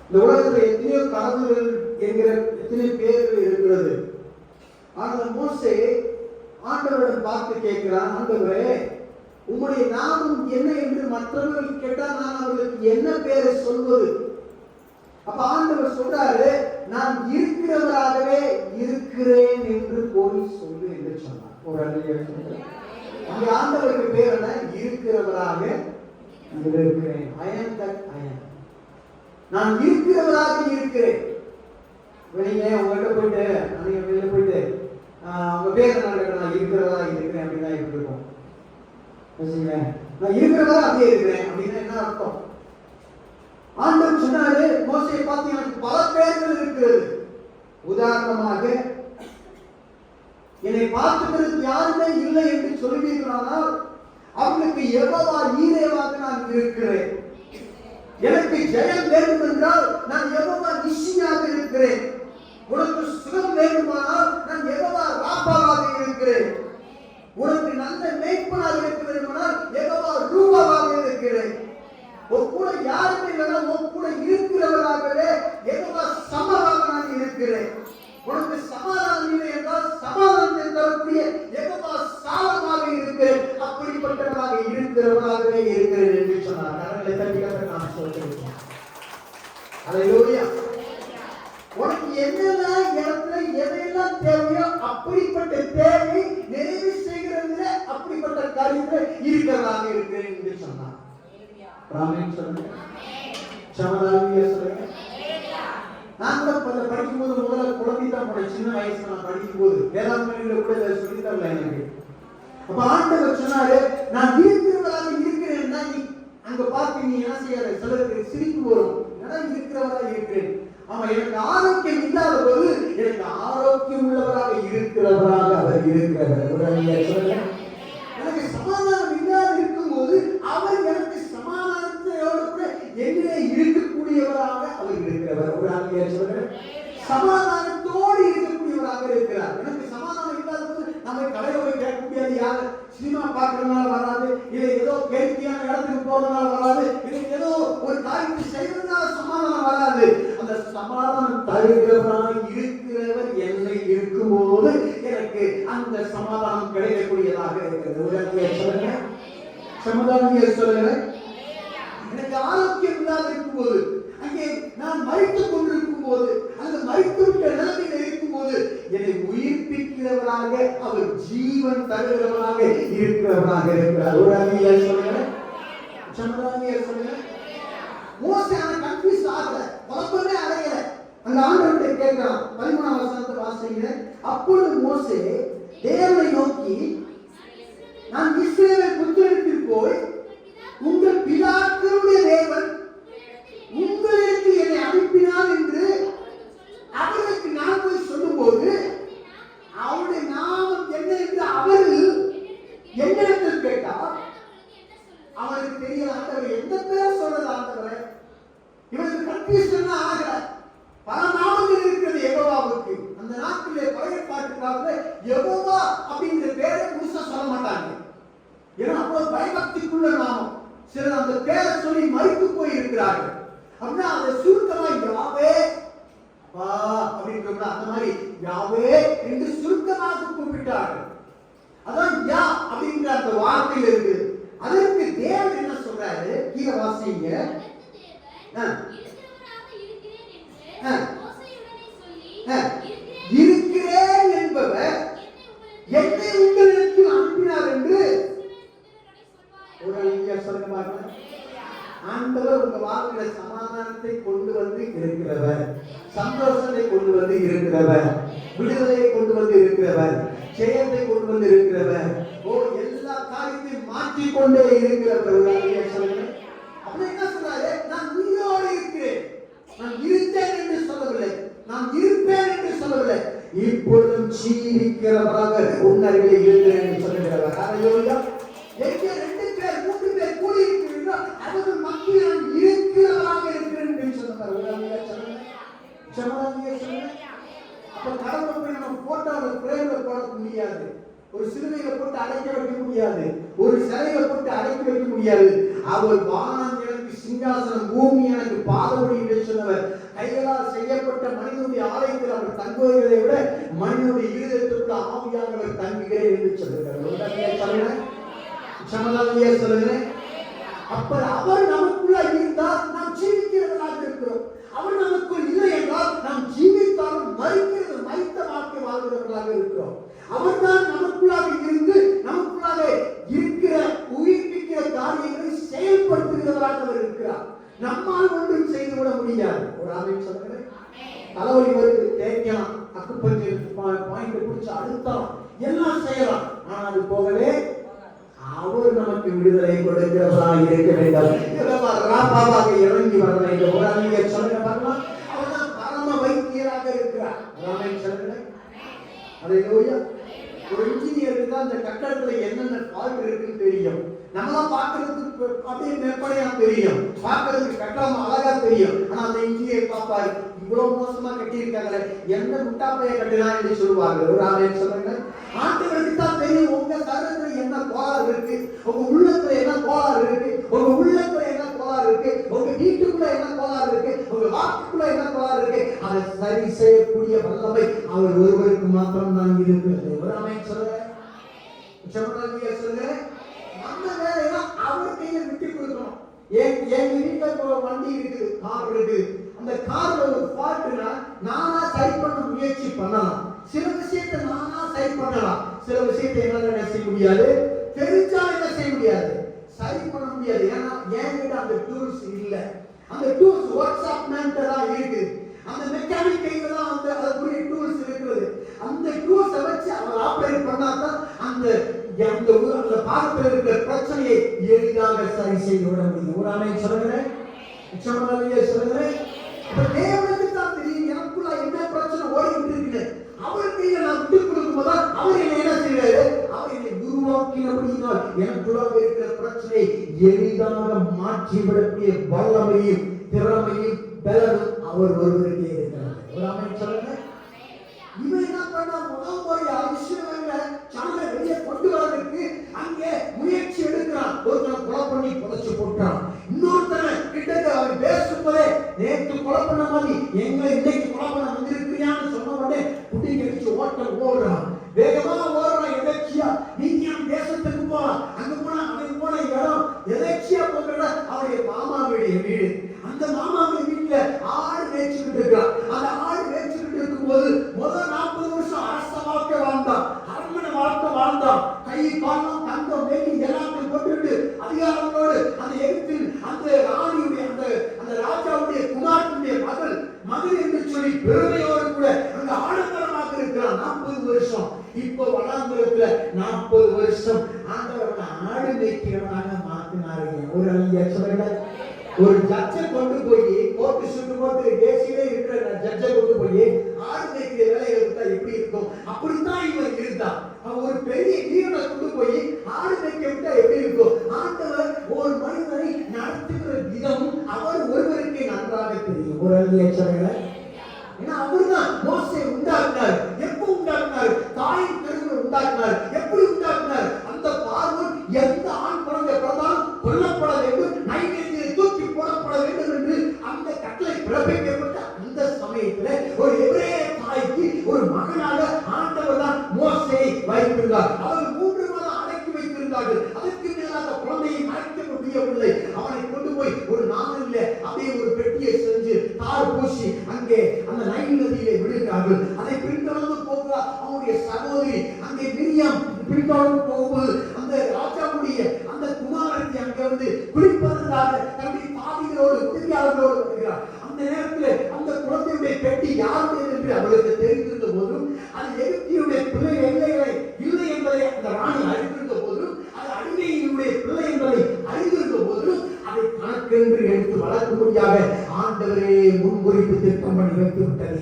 இந்த உலகத்தில் எத்தனையோ கடவுள்கள் என்கிற எத்தனை பேர்கள் இருக்கிறது. ஆனால் மோசே ஆண்டவரிடம் பார்த்து கேட்கிறான், ஆண்டவரே உம்முடைய நாமம் என்ன என்று மற்றவர்கள் கேட்டால் நான் அவர்களுக்கு என்ன பேரை சொல்வது? அப்ப ஆண்டவர் சொல்றாரு, நான் இருக்கிறவராகவே இருக்கிறேன் என்று போய் சொல்லு என்று சொன்னார். ஒரு அங்கே ஆண்டவருக்கு பேர் என்ன? இருக்கிறவராக இருக்கிறேன். நான் இருக்கிறவராக இருக்கிறேன். நீங்க உங்கள்கிட்ட போயிட்டு நீங்க வெளியில போயிட்டு உங்க பேர் என்ன? நான் இருக்கிறவரா இருக்கிறேன் அப்படின்னு தான் இருக்கோம். நான் இருக்கிறவரா அப்படியே இருக்கிறேன் அப்படின்னா என்ன அர்த்தம்? ஆண்டவர் சொன்னாரு, மோசையை பார்த்து எனக்கு பல பேர்கள் இருக்கிறது. உதாரணமாக என்னை பார்த்துக்கிறது யாருமே இல்லை என்று சொல்லுவீர்களானால் அவர்களுக்கு யெகோவா ஈரேவாக நான் இருக்கிறேன். எனக்கு ஜெயம் வேண்டும் என்றால் நான் யெகோவா நிசியாக இருக்கிறேன். உனக்கு சுகம் வேண்டுமானால் நான் யெகோவா ராபாவாக இருக்கிறேன். உனக்கு நல்ல மேய்ப்பனாக இருக்க வேண்டுமானால் யெகோவா ரூபாவாக இருக்கிறேன். உன் கூட யாருமே இல்லைனா உன் கூட இருக்கிறவராகவே யெகோவா சமமாக நான் இருக்கிறேன். உனக்கு சமாதானம் இல்லை என்றால் சமாதானத்தை தரக்கூடிய யெகோவா சாலமாக இருக்கிறேன். அப்படிப்பட்டவராக இருக்கிறவராகவே இருக்கிறேன் என்று சொன்னார். கரங்களை தட்டிக்க நான் சொல்கிறேன். அல்லேலூயா. உனக்கு என்னெல்லாம் இடத்துல எதையெல்லாம் தேவையோ அப்படிப்பட்ட தேவை நிறைவு செய்கிறதுல அப்படிப்பட்ட காரியத்தில் இருக்கிறதாக இருக்கிறேன் என்று சொன்னார். ஆமென் சொல்லுங்க. சமாதானமே சொல்லுங்க. நான் படிக்கும்போது முதல்ல குழந்தைதான் போன சின்ன வயசுல நான் படிக்கும்போது வேதாந்தங்களில கூட இதை சொல்லித்தரல எனக்கு. அப்ப ஆண்டவர் சொன்னாரு, நான் இருக்கிறவராக இருக்கிறேன்னா நீ அங்க பார்த்து நீ என்ன செய்யாத, சிலருக்கு சிரிப்பு வரும். நான் இருக்கிறவராக இருக்கிறேன். ஆமா, எனக்கு ஆரோக்கியம் இல்லாத போது எனக்கு ஆரோக்கியம் உள்ளவராக இருக்கிறவராக அவர் இருக்கிறவர். எனக்கு சமாதானம் இல்லாத இருக்கும் போது அவர் எனக்கு சமாதானத்தோடு கூட எங்கே இருக்கக்கூடியவராக அவர் இருக்கிறவர். ஒரு ஆங்கிலேயர் சொல்றார், சமாதானத்தோடு இருக்கக்கூடியவராக இருக்கிறார். எனக்கு சமாதானம் இல்லாத போது நம்ம கடையை போய் கேட்க முடியாது. யாரு சினிமா பார்க்கறதுனால வராது, இல்லை ஏதோ கேள்வியான இடத்துக்கு போறதுனால வராது, இல்லை ஏதோ ஒரு காரியத்தை செய்யறதுனால சமாதானம் வராது. அந்த சமாதானம் தருகிறவராக இருக்கிறவர் என்னை இருக்கும்போது எனக்கு அந்த சமாதானம் கிடைக்கக்கூடியதாக இருக்கிறது. ஒரு ஆங்கிலேயர் சொல்லுங்க. சமாதானியர் சொல்லுங்க. எனக்கு ஆரோக்கியம் இல்லாத இருக்கும்போது, அங்கே நான் மரித்துக் கொண்டிருக்கும் போது, அந்த மரித்துவிட்ட நிலைமையில் இருக்கும் போது என்னை உயிர்ப்பிக்கிறவராக அவர் ஜீவன் தருகிறவராக இருக்கிறவராக இருக்கிறார். ஒரு ஆங்கிலேயர் சொல்லுங்க. சமாதானியர் சொல்லுங்க. மோசே ஆனா கன்ஃபியூஸ் ஆகல, குழப்பமே அடையல. அந்த ஆண்டவர்கிட்ட கேட்கிறான். 13ஆம் வசனத்தை வாசிங்க. அப்பொழுது மோசே தேவனை நோக்கி, நான் இஸ்ரவேல் புத்திரரிடத்தில் போய் உங்கள் பிதாக்களுடைய தேவன் உங்களுக்கு என்னை அனுப்பினார் என்று அவர்களுக்கு நான் போய் சொல்லும் போது அவருடைய நாமம் என்ன என்று அவர்கள் என்னிடத்தில் கேட்டார். அவனுக்கு தெரியல, ஆண்டவர் எந்த பேர் சொல்றது ஆண்டவரே. இவனுக்கு கன்ஃபியூஷன் ஆகல. பல நாமங்கள் இருக்கிறது யெகோவாவுக்கு. அந்த நாட்களிலே பழைய பாட்டுக்காக யெகோவா அப்படிங்கிற பேரை முழுசா சொல்ல மாட்டாங்க. ஏன்னா அவ்வளவு பயபக்திக்குள்ள நாமம். சிலர் அந்த பேரை சொல்லி மறித்து போய் இருக்கிறார்கள். அப்படின்னா அதை சுருக்கமா யாவே அப்படின்ற அந்த மாதிரி யாவே என்று சுருக்கமாக கூப்பிட்டார்கள். அதான் யா அப்படிங்கிற அந்த வார்த்தையில் இருக்கு. அதற்கு தேவன் என்ன சொல்றாரு? கீழே வாசிங்க. இருக்கிறேன் என்பவர் என்னை உங்களுக்கு அனுப்பினார் என்று ஒரு ஆங்கிலேயர் சொல்லுங்க. ஆண்டவர் உங்க வாழ்க்கையில சமாதானத்தை கொண்டு வந்து இருக்கிறவர், சந்தோஷத்தை கொண்டு வந்து இருக்கிறவர், விடுதலையை கொண்டு வந்து இருக்கிறவர், ஜெயத்தை கொண்டு வந்து இருக்கிறவர், எல்லா காரியத்தையும் மாற்றிக்கொண்டே இருக்கிறவர். சொல்லுங்க. அப்படி என்ன சொல்றாரு? நான் உயிரோடு இருக்கிறேன். நான் இருந்தேன் என்று சொல்லவில்லை, நான் இருப்பேன் என்று சொல்லவில்லை, இப்பொழுதும் ஜீவிக்கிறவராக உன்னருகிலே இருக்கிறேன் என்று சொல்லுகிறவர். ஹல்லேலூயா. எங்கே 2 பேர் 3 பேர் கூடி இருக்கிறீர்களோ அவர்கள் மத்தியில் நான் இருக்கிறவராக இருக்கிறேன் என்று சொன்னார். சமாதானியே சொல்லுங்க. அப்ப கடவுளை போய் நம்ம போட்டோல பிரேம்ல போட முடியாது, ஒரு சிலுவையில போட்டு அடைக்க வைக்க முடியாது. ஒரு சிலையை போட்டு அடக்கி வைக்க முடியாது. அவர் வானம் எனக்கு சிங்காசனம், பூமி எனக்கு பாதபடி என்று சொன்னவர். கைகளால் செய்யப்பட்ட மனிதனுடைய ஆலயத்தில் அவர் தங்குவதை விட மனிதனுடைய இருதயத்திற்குள்ள ஆவியானவர் தங்குகிறேன் என்று சொல்லுகிறார். சொல்லுகிறேன். அப்ப அவர் நமக்குள்ள இருந்தால் நாம் ஜீவிக்கிறவர்களாக இருக்கிறோம். அவர் நமக்குள் இல்லை என்றால் நாம் ஜீவித்தாலும் மரித்த வாழ்க்கை வாழ்கிறவர்களாக இருக்கிறோம். அவர்தான் நமக்குள்ளாக இருந்து நமக்குள்ளாக இருக்கிற உயிர்ப்பிக்கிற காரியங்களை செயல்படுத்துகிறவராக அவர் இருக்கிறார். நம்மால் ஒன்றும் செய்து விட முடியாது. ஒரு ஆமென் சொல்லுங்க. தலைவலி வருது, தேய்க்கலாம், அக்குப்பஞ்சர் பாயிண்ட் பிடிச்சு அழுத்தலாம், எல்லாம் செய்யலாம். ஆனால் அது போகவே அவர் நமக்கு விடுதலை கொடுக்கிறவராக இருக்க வேண்டும். ராபாவாக இறங்கி வர வேண்டும். ஒரு ஆமென் சொல்லுங்க பார்க்கலாம். அவர்தான் பரம வைத்தியராக இருக்கிறார். ஆமென் சொல்லுங்க. அல்லேலூயா. ஒரு இன்ஜினியருக்கு தான் அந்த கட்டடத்துல என்னென்ன ஃபால்ட் இருக்குன்னு தெரியும். நம்மளாம் பார்க்கறதுக்கு அப்படியே மேற்படையா தெரியும், பார்க்கறதுக்கு கட்டடம் அழகா தெரியும். ஆனா அந்த இன்ஜினியர் பார்ப்பாரு, இவ்வளவு மோசமா கட்டியிருக்காங்களே, எந்த முட்டாப்பைய கட்டினா என்று சொல்லுவாங்க. ஒரு ஆமென் சொல்லுங்க. ஆண்டவருக்கு தான் தெரியும் உங்க சரீரத்துல என்ன கோளாறு இருக்கு, உங்க உள்ளத்துல என்ன கோளாறு இருக்கு, உங்க உள்ளத்துல என்ன கோளாறு இருக்கு, உங்க வீட்டுக்குள்ள என்ன கோளாறு இருக்கு, உங்க வாக்குக்குள்ள என்ன கோளாறு இருக்கு. அதை சரி செய்யக்கூடிய வல்லமை அவர் ஒருவருக்கு மாத்திரம் தான் இருக்கிறது. ஒரு ஆமென் சொல்லுங்க. சொல்லுங்க. அந்த வேலையெல்லாம் அவர் கையில விட்டு கொடுக்கணும். எங்க வீட்டுல வண்டி இருக்குது, கார் இருக்குது. அந்த கார்ல ஒரு ஃபால்ட்னா நானா சரி பண்ண முயற்சி பண்ணலாம். சில விஷயத்தை நானா சரி பண்ணலாம், சில விஷயத்தை என்னால செய்ய முடியாது. தெரிஞ்சா என்ன செய்ய முடியாது, சரி பண்ண முடியாது. ஏன்னா என்கிட்ட அந்த டூல்ஸ் இல்ல. அந்த டூல்ஸ் ஒர்க் ஷாப் மேன்ட்ட தான் இருக்கு. அந்த மெக்கானிக் கையில தான் வந்து அதுக்குரிய டூல்ஸ் இருக்குது. அந்த டூல்ஸை வச்சு அவர் ஆபரேட் பண்ணாதான் அந்த பாகத்தில் இருக்கிற பிரச்சனையை எளிதாக சரி செய்ய விட முடியும். ஒரு ஆமென் சொல்லுகிறேன். சொல்லுகிறேன். தேவனுக்கு தான் தெரியும் எனக்குள்ள என்ன பிரச்சனை ஓடிட்டு இருக்கு. அவர் கையில நான் விட்டு கொடுக்கும் போது அவர் என்ன செய்யறாரு, அவர் என்னை உருவாக்கினபடியினால் எனக்குள்ள இருக்கிற பிரச்சனையை எளிதாக மாற்றிவிடக்கூடிய வல்லமையும் திறமையும் பலனும் அவர் ஒருவருக்கே இருக்கிறார். ஒரு ஆமென் சொல்லுங்க. இவன் என்ன பண்ணா, முதல் முறை இஸ்ரவேலை ஜனங்களை வெளியே கொண்டு வரதுக்கு அங்கே முயற்சி எடுக்கிறான். ஒருத்தனை கொலை பண்ணி புதைச்சு போட்டான். இன்னொருத்தனை கிட்ட அவன் பேசும்போதே நேற்று கொலை பண்ண மாதிரி எங்களை இன்னைக்கு கொலை பண்ண வந்திருக்கிறியான்னு சொன்ன உடனே குட்டி கழிச்சு ஓடுறான். வேகமா ஓடுறான். எதேச்சியா நீதியான் தேசத்துக்கு போறான். அங்க போனா அவன் போன இடம் எதேச்சியா போகிற அவருடைய மாமாவுடைய வீடு. அந்த மாமாவுடைய வீட்டுல ஆடு மேய்ச்சிக்கிட்டு இருக்கிறான். அந்த ஆடு மேய்ச்சிக்கிட்டு இருக்கும்போது முதல் 40 வருஷம் அரச வாழ்க்கை வாழ்ந்தான், அரண்மனை வாழ்க்கை வாழ்ந்தான். கை காலம் தங்கம் வெள்ளி எல்லாத்தையும் போட்டுவிட்டு அதிகாரங்களோடு அந்த எகிப்தில் அந்த ராணியுடைய அந்த ராஜாவுடைய குமாரனுடைய மகள் என்று சொல்லி பெருமையோடு கூட அங்க ஆடம்பரமாக இருக்கிறான் 40 வருஷம். இப்போ வனாந்தரத்துல 40 வருஷம் ஆண்டவரை ஆடு மேய்க்கிறவனாக மாத்தினாரு. ஒரு அல்லையா சொல்லுங்க. ஒரு ஜட்ஜை கொண்டு போய் கோர்ட்டு சுட்டு போட்டு தேசியிலே இருக்கிற ஜட்ஜை கொண்டு போய் ஆடு மேய்க்கிற வேலையை விட்டா எப்படி இருக்கும், அப்படித்தான் இவன் இருந்தான். ஒரு பெரிய வீரனை கொண்டு போய் ஆடு மேய்க்க விட்டா எப்படி இருக்கும். ஆண்டவர் ஒரு மனிதனை நடத்துகிற விதம் அவர் ஒருவருக்கே நன்றாக தெரியும். ஒரு அல்லையா சொல்லுங்க. ஏன்னா அவர்தான் மோசே உண்டாக்குனார். எப்ப உண்டாக்குனார்? தாயின் கருவில் உண்டாக்குனார். எப்படி உண்டாக்குனார்? அந்த பார்வோன் எந்த ஆண் குழந்தை பிறந்தாலும் கொல்லப்பட வேண்டும், நைவேத்தியை தூக்கி போடப்பட வேண்டும் என்று அந்த கட்டளை பிறப்பிக்கப்பட்ட அந்த சமயத்துல ஒரு எபிரேய தாய்க்கு ஒரு மகனாக ஆண்டவர் தான் மோசேயை வைத்திருந்தார். அவர் 3 மாதம் அடக்கி வைத்திருந்தார்கள். அதற்கு மேலாக குழந்தையை அழைக்க முடியவில்லை. அவனை கொண்டு போய் ஒரு நாளில் அப்படியே ஒரு பெட்டியை செஞ்சு தார் பூசி அங்கே அந்த நைல் நதியிலே விடுகிறார்கள். அதை பின்தொடர்ந்து போகிறார் அவனுடைய சகோதரி. அங்கே மிரியாம் பின்தொடர்ந்து போகும்போது அந்த ராஜாவுடைய அந்த குமாரத்தை அங்கே வந்து குளிப்பதற்காக தன்னுடைய தாதிகளோடு உதவியாளர்களோடு வருகிறார். அந்த நேரத்தில் அந்த குழந்தையுடைய பெட்டி யாருடைய என்று அவளுக்கு தெரிந்திருந்த போதும் அது எகிப்தியுடைய பிள்ளை இல்லை என்பதை அந்த ராணி அறிந்திருந்த போதும் அது அடிமையினுடைய பிள்ளை என்பதை அறிந்திருந்த போதும் அதை கணக்கென்று எடுத்து வளர்க்கும்படியாக ஆண்டவரே முன்குறிப்பு திட்டம் பண்ணி வைத்து விட்டது.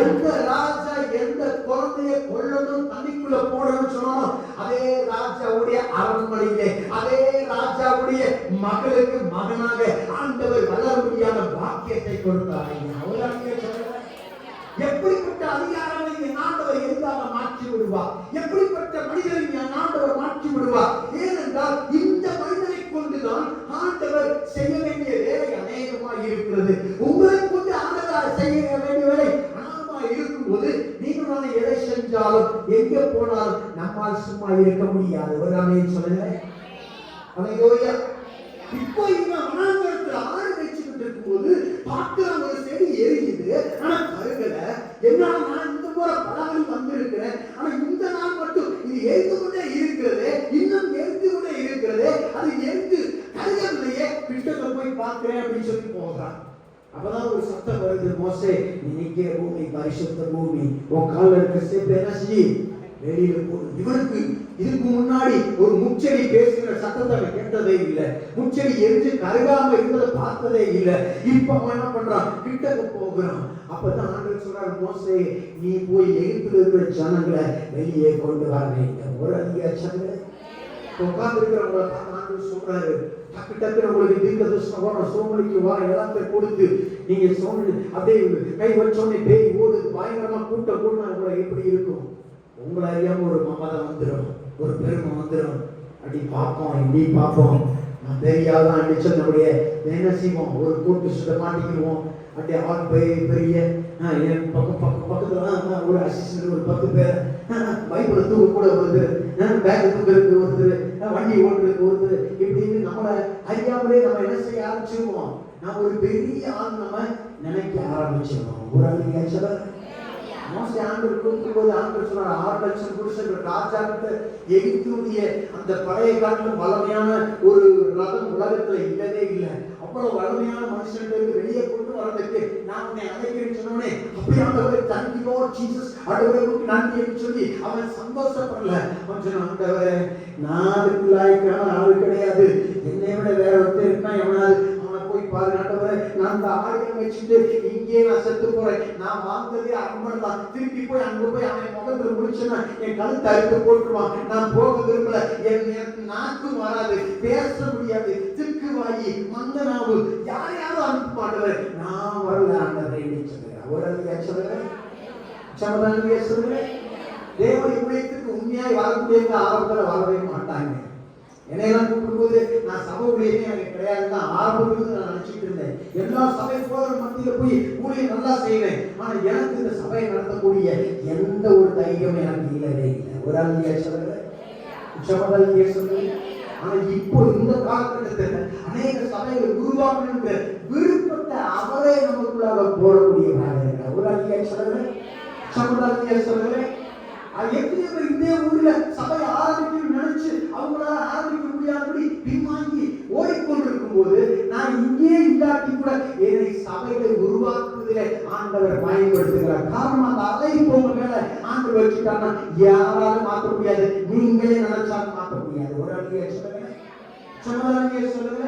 எந்த ராஜா எந்த குழந்தையை கொல்லணும் தண்ணிக்குள்ள போடணும் சொன்னாலும் அதே ராஜாவுடைய அரண்மனையிலே அதே ராஜாவுடைய மகளுக்கு மகனாக ஆண்டவர் வளரும்படியான பாக்கியத்தை கொடுத்தார். எப்படிப்பட்ட அதிகாரங்களை ஆண்டவர் எதிராக மாற்றி விடுவார். கொடுப்பார். ஏனென்றால் இந்த மனிதனை கொண்டுதான் ஆண்டவர் செய்ய வேண்டிய வேலை அநேகமாக இருக்கிறது. உங்களை கொண்டு ஆண்டவர் செய்ய வேண்டிய வேலை அநேகமாக இருக்கும்போது நீங்கள் எதை செஞ்சாலும் எங்க போனாலும் நம்மால் சும்மா இருக்க முடியாது. ஒரு ஆமென் சொல்லுங்க. அல்லேலூயா. இப்போ இவன் வனாந்தரத்துல ஆடு மேய்ச்சிட்டு இருக்கும்போது பார்க்கிற ஒரு செடி எரியுது, ஆனா கருகல. என்னால நான் இந்த முறை பலவழி வந்திருக்கிறேன், ஆனா இந்த நாள் மட்டும் இது எரிந்து கொண்டே இருக்கிறது, இன்னும் எரிந்து கொண்டே இருக்கிறது, அது எரிந்து கருகலையே. கிட்டத்துல போய் பார்க்கிறேன் அப்படின்னு சொல்லி போகிறான். அப்பதான் ஒரு சத்தம் வருது, மோசே நீ நிக்கிற பூமி பரிசுத்த பூமி, உன் காலில் இருக்க சேர்த்து என்ன செய்ய வெளியில போடு. இவனுக்கு இதுக்கு முன்னாடி ஒரு முச்செடி பேசுகிற சத்தத்தை கேட்டதே இல்லை, முச்செடி எரிஞ்சு கருகாம இருந்ததை பார்த்ததே இல்லை. இப்ப அவன் என்ன பண்றான், கிட்டக்கு போகிறான். அப்பதான் ஆண்டவர் சொல்றாரு, மோசே நீ போய் எகிப்தில் இருக்கிற ஜனங்களை வெளியே கொண்டு வர வேண்டும். ஒரு அதிகாரங்களை உட்கார்ந்து இருக்கிறவங்களை பார்த்து ஆண்டவர் சொல்றாரு, டக்கு டக்குன்னு உங்களுக்கு தீர்க்கதரிசனம் வரும், சோமலிக்கு வர எல்லாத்தையும் கொடுத்து நீங்க சோமலி அப்படியே கை வச்சோடனே பேய் ஓடு, பயங்கரமா கூட்டம் கூட்டம் உங்களை எப்படி இருக்கும்? உங்களை அறியாம ஒரு மமதம் வந்துடும், ஒரு பெருமை வந்துடும். அப்படி பார்ப்போம் இப்படி பார்ப்போம், நான் பெரியாதான் அடிச்சு நம்முடைய என்ன செய்வோம், ஒரு கூட்டு சுட மாட்டிக்குவோம். அப்படியே ஆள் பெரிய பக்கத்துல ஒரு அசிஸ்டன்ட் ஒரு 10 பேர், பைபிளை தூக்க கூட ஒருத்தர், பேக் தூக்கிறதுக்கு ஒருத்தர், வண்டி ஓட்டுறதுக்கு ஒருத்தர், இப்படின்னு நம்மளை அறியாமலே நம்ம என்ன செய்ய ஆரம்பிச்சிருவோம், நம்ம ஒரு பெரிய ஆள் நம்ம நினைக்க ஆரம்பிச்சிருவோம். ஒரு ஆள் மோசே ஆண்டவர் கூப்பிடும்போது ஆண்டவர் சொன்னார், 6 லட்சம் புருஷர்கள் ராஜாக்கிட்ட எகிப்தினுடைய அந்த பழைய காலத்துல வலிமையான ஒரு ரதம் உலகத்துல இல்லவே இல்லை. அவ்வளவு வலிமையான மனுஷன்களுக்கு வெளியே கொண்டு வரதுக்கு நான் உன்னை அழைக்கிறேன்னு சொன்னோடனே அப்படி ஆண்டவர் தேங்க் யூ லார்ட் ஜீசஸ், ஆண்டவருக்கு நன்றி என்று சொல்லி அவன் சந்தோஷப்படல. கொஞ்சம் ஆண்டவரே நான் அதுக்கு லாய்க்கான ஆள் கிடையாது, என்னை விட வேற ஒருத்தர் இருக்கா, எவனாவது போய் பாரு ஆண்டவரே, நான் அந்த ஆயுதம் வச்சுட்டு இங்கே நான் செத்து போறேன், நான் வாழ்ந்ததே அரண்மனை தான், திருப்பி போய் அங்க போய் அவன் முகத்துல முடிச்சுன்னா என் கழுத்து அறுத்து போட்டுருவான், நான் போக விரும்பல, எனக்கு நாக்கு வராது, பேச முடியாது, திக்கு வாயி மந்த நாவு, யாரையாவது அனுப்ப மாட்டவர், நான் வரல ஆண்டவரே சொல்லுறேன். ஒரு சொல்லுறேன், சமதானிய சொல்லுறேன். தேவ ஊழியத்துக்கு உண்மையாய் வரக்கூடியவங்க ஆரம்பத்தில் வரவே மாட்டாங்க. என்னையெல்லாம் கூப்பிடும்போது நான் சபை ஊழியமே எனக்கு கிடையாதுதான் ஆரம்பத்தில் நான் நினைச்சிட்டு இருந்தேன். எல்லா சபை போகிற மத்தியில் போய் ஊழியம் நல்லா செய்வேன், ஆனா எனக்கு இந்த சபையை நடத்தக்கூடிய எந்த ஒரு தைரியம் எனக்கு இல்லவே இல்லை. ஒரு ஆள் சொல்லுங்க, சமதானிய சொல்லுங்க. ஆனா இப்போ இந்த காலகட்டத்தில் அநேக சபைகள் உருவாக்கணுன்ற விருப்பத்தை அவரே நமக்குள்ளாக போடக்கூடியவராக இருக்கிறார். ஒரு ஆள் சொல்லுங்க, சமதானிய சொல்லுங்க. எத்தனை பேர் இந்த ஊர்ல சபை ஆரம்பிக்கணும்னு நினைச்சு அவங்களால ஆரம்பிக்க முடியாதபடி பின்வாங்கி ஓடிக்கொண்டிருக்கும் போது நான் இங்கே இல்லாட்டி கூட என்னை சபைகளை உருவாக்குவதிலே ஆண்டவர் பயன்படுத்துகிறார். காரணம் அந்த அழைப்பு உங்க மேல ஆண்டவர் வச்சுட்டாங்கன்னா யாராலும் மாற்ற முடியாது, நீங்களே நினைச்சாலும் மாற்ற முடியாது. ஒரு அடியை சொல்லுங்க, சொன்னதானிய சொல்லுங்க.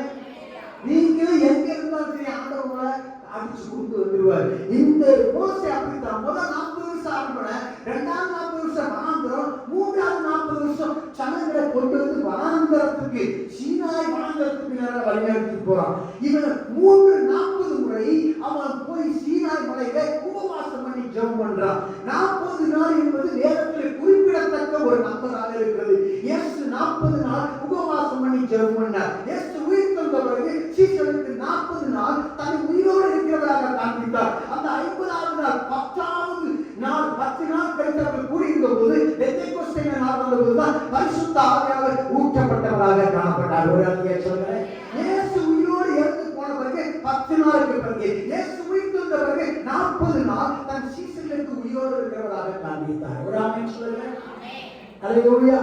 நீங்களே எங்க இருந்தாலும் சரி ஆண்டவங்களை அடிச்சு கொண்டு வந்துருவார். இந்த மோசே அப்படித்தான். முதல் 40 வருஷம் ஆரம்பன, 2வது 40 வருஷம் வனாந்தரம், 3வது 40 வருஷம் ஜனங்களை கொண்டு வந்து வனாந்தரத்துக்கு, சீனாய் வனாந்தரத்துக்கு நேரம் வழிநடத்தி போறான். இவன் 40 முறை அவன் போய் சீனாய் மலையில உபவாசம் பண்ணி ஜெபம் பண்றான். 40 நாள் என்பது வேதத்தில் குறிப்பிடத்தக்க ஒரு நம்பராக இருக்கிறது. இயேசு 40 நாள் உபவாசம் பண்ணி ஜெபம் பண்ணார். இயேசு உயிர் தந்த பிறகு சீசனுக்கு 40 நாள் தன் உயிரோடு இருக்கிறவராக காண்பித்தார். அந்த 50வது நாள் 10வது நாள் 10 நாள் கழித்து அவர்கள் கூடியிருந்த போது பெந்தெகோஸ்தே நாள் வந்தபோதுதான் பரிசுத்த ஆவியானவர் ஊற்றப்பட்டவராக காணப்பட்டார். ஒரு ஆள் சொல்லுங்க, இயேசு உயிரோடு இறந்து போன பிறகு 10 நாளுக்கு பிறகு இயேசு உயிர் தந்த பிறகு 40 நாள் தன் சீசர்களுக்கு உயிரோடு இருக்கிறவராக காண்பித்தார். ஒரு ஆமென் சொல்லுங்க. அல்லேலூயா.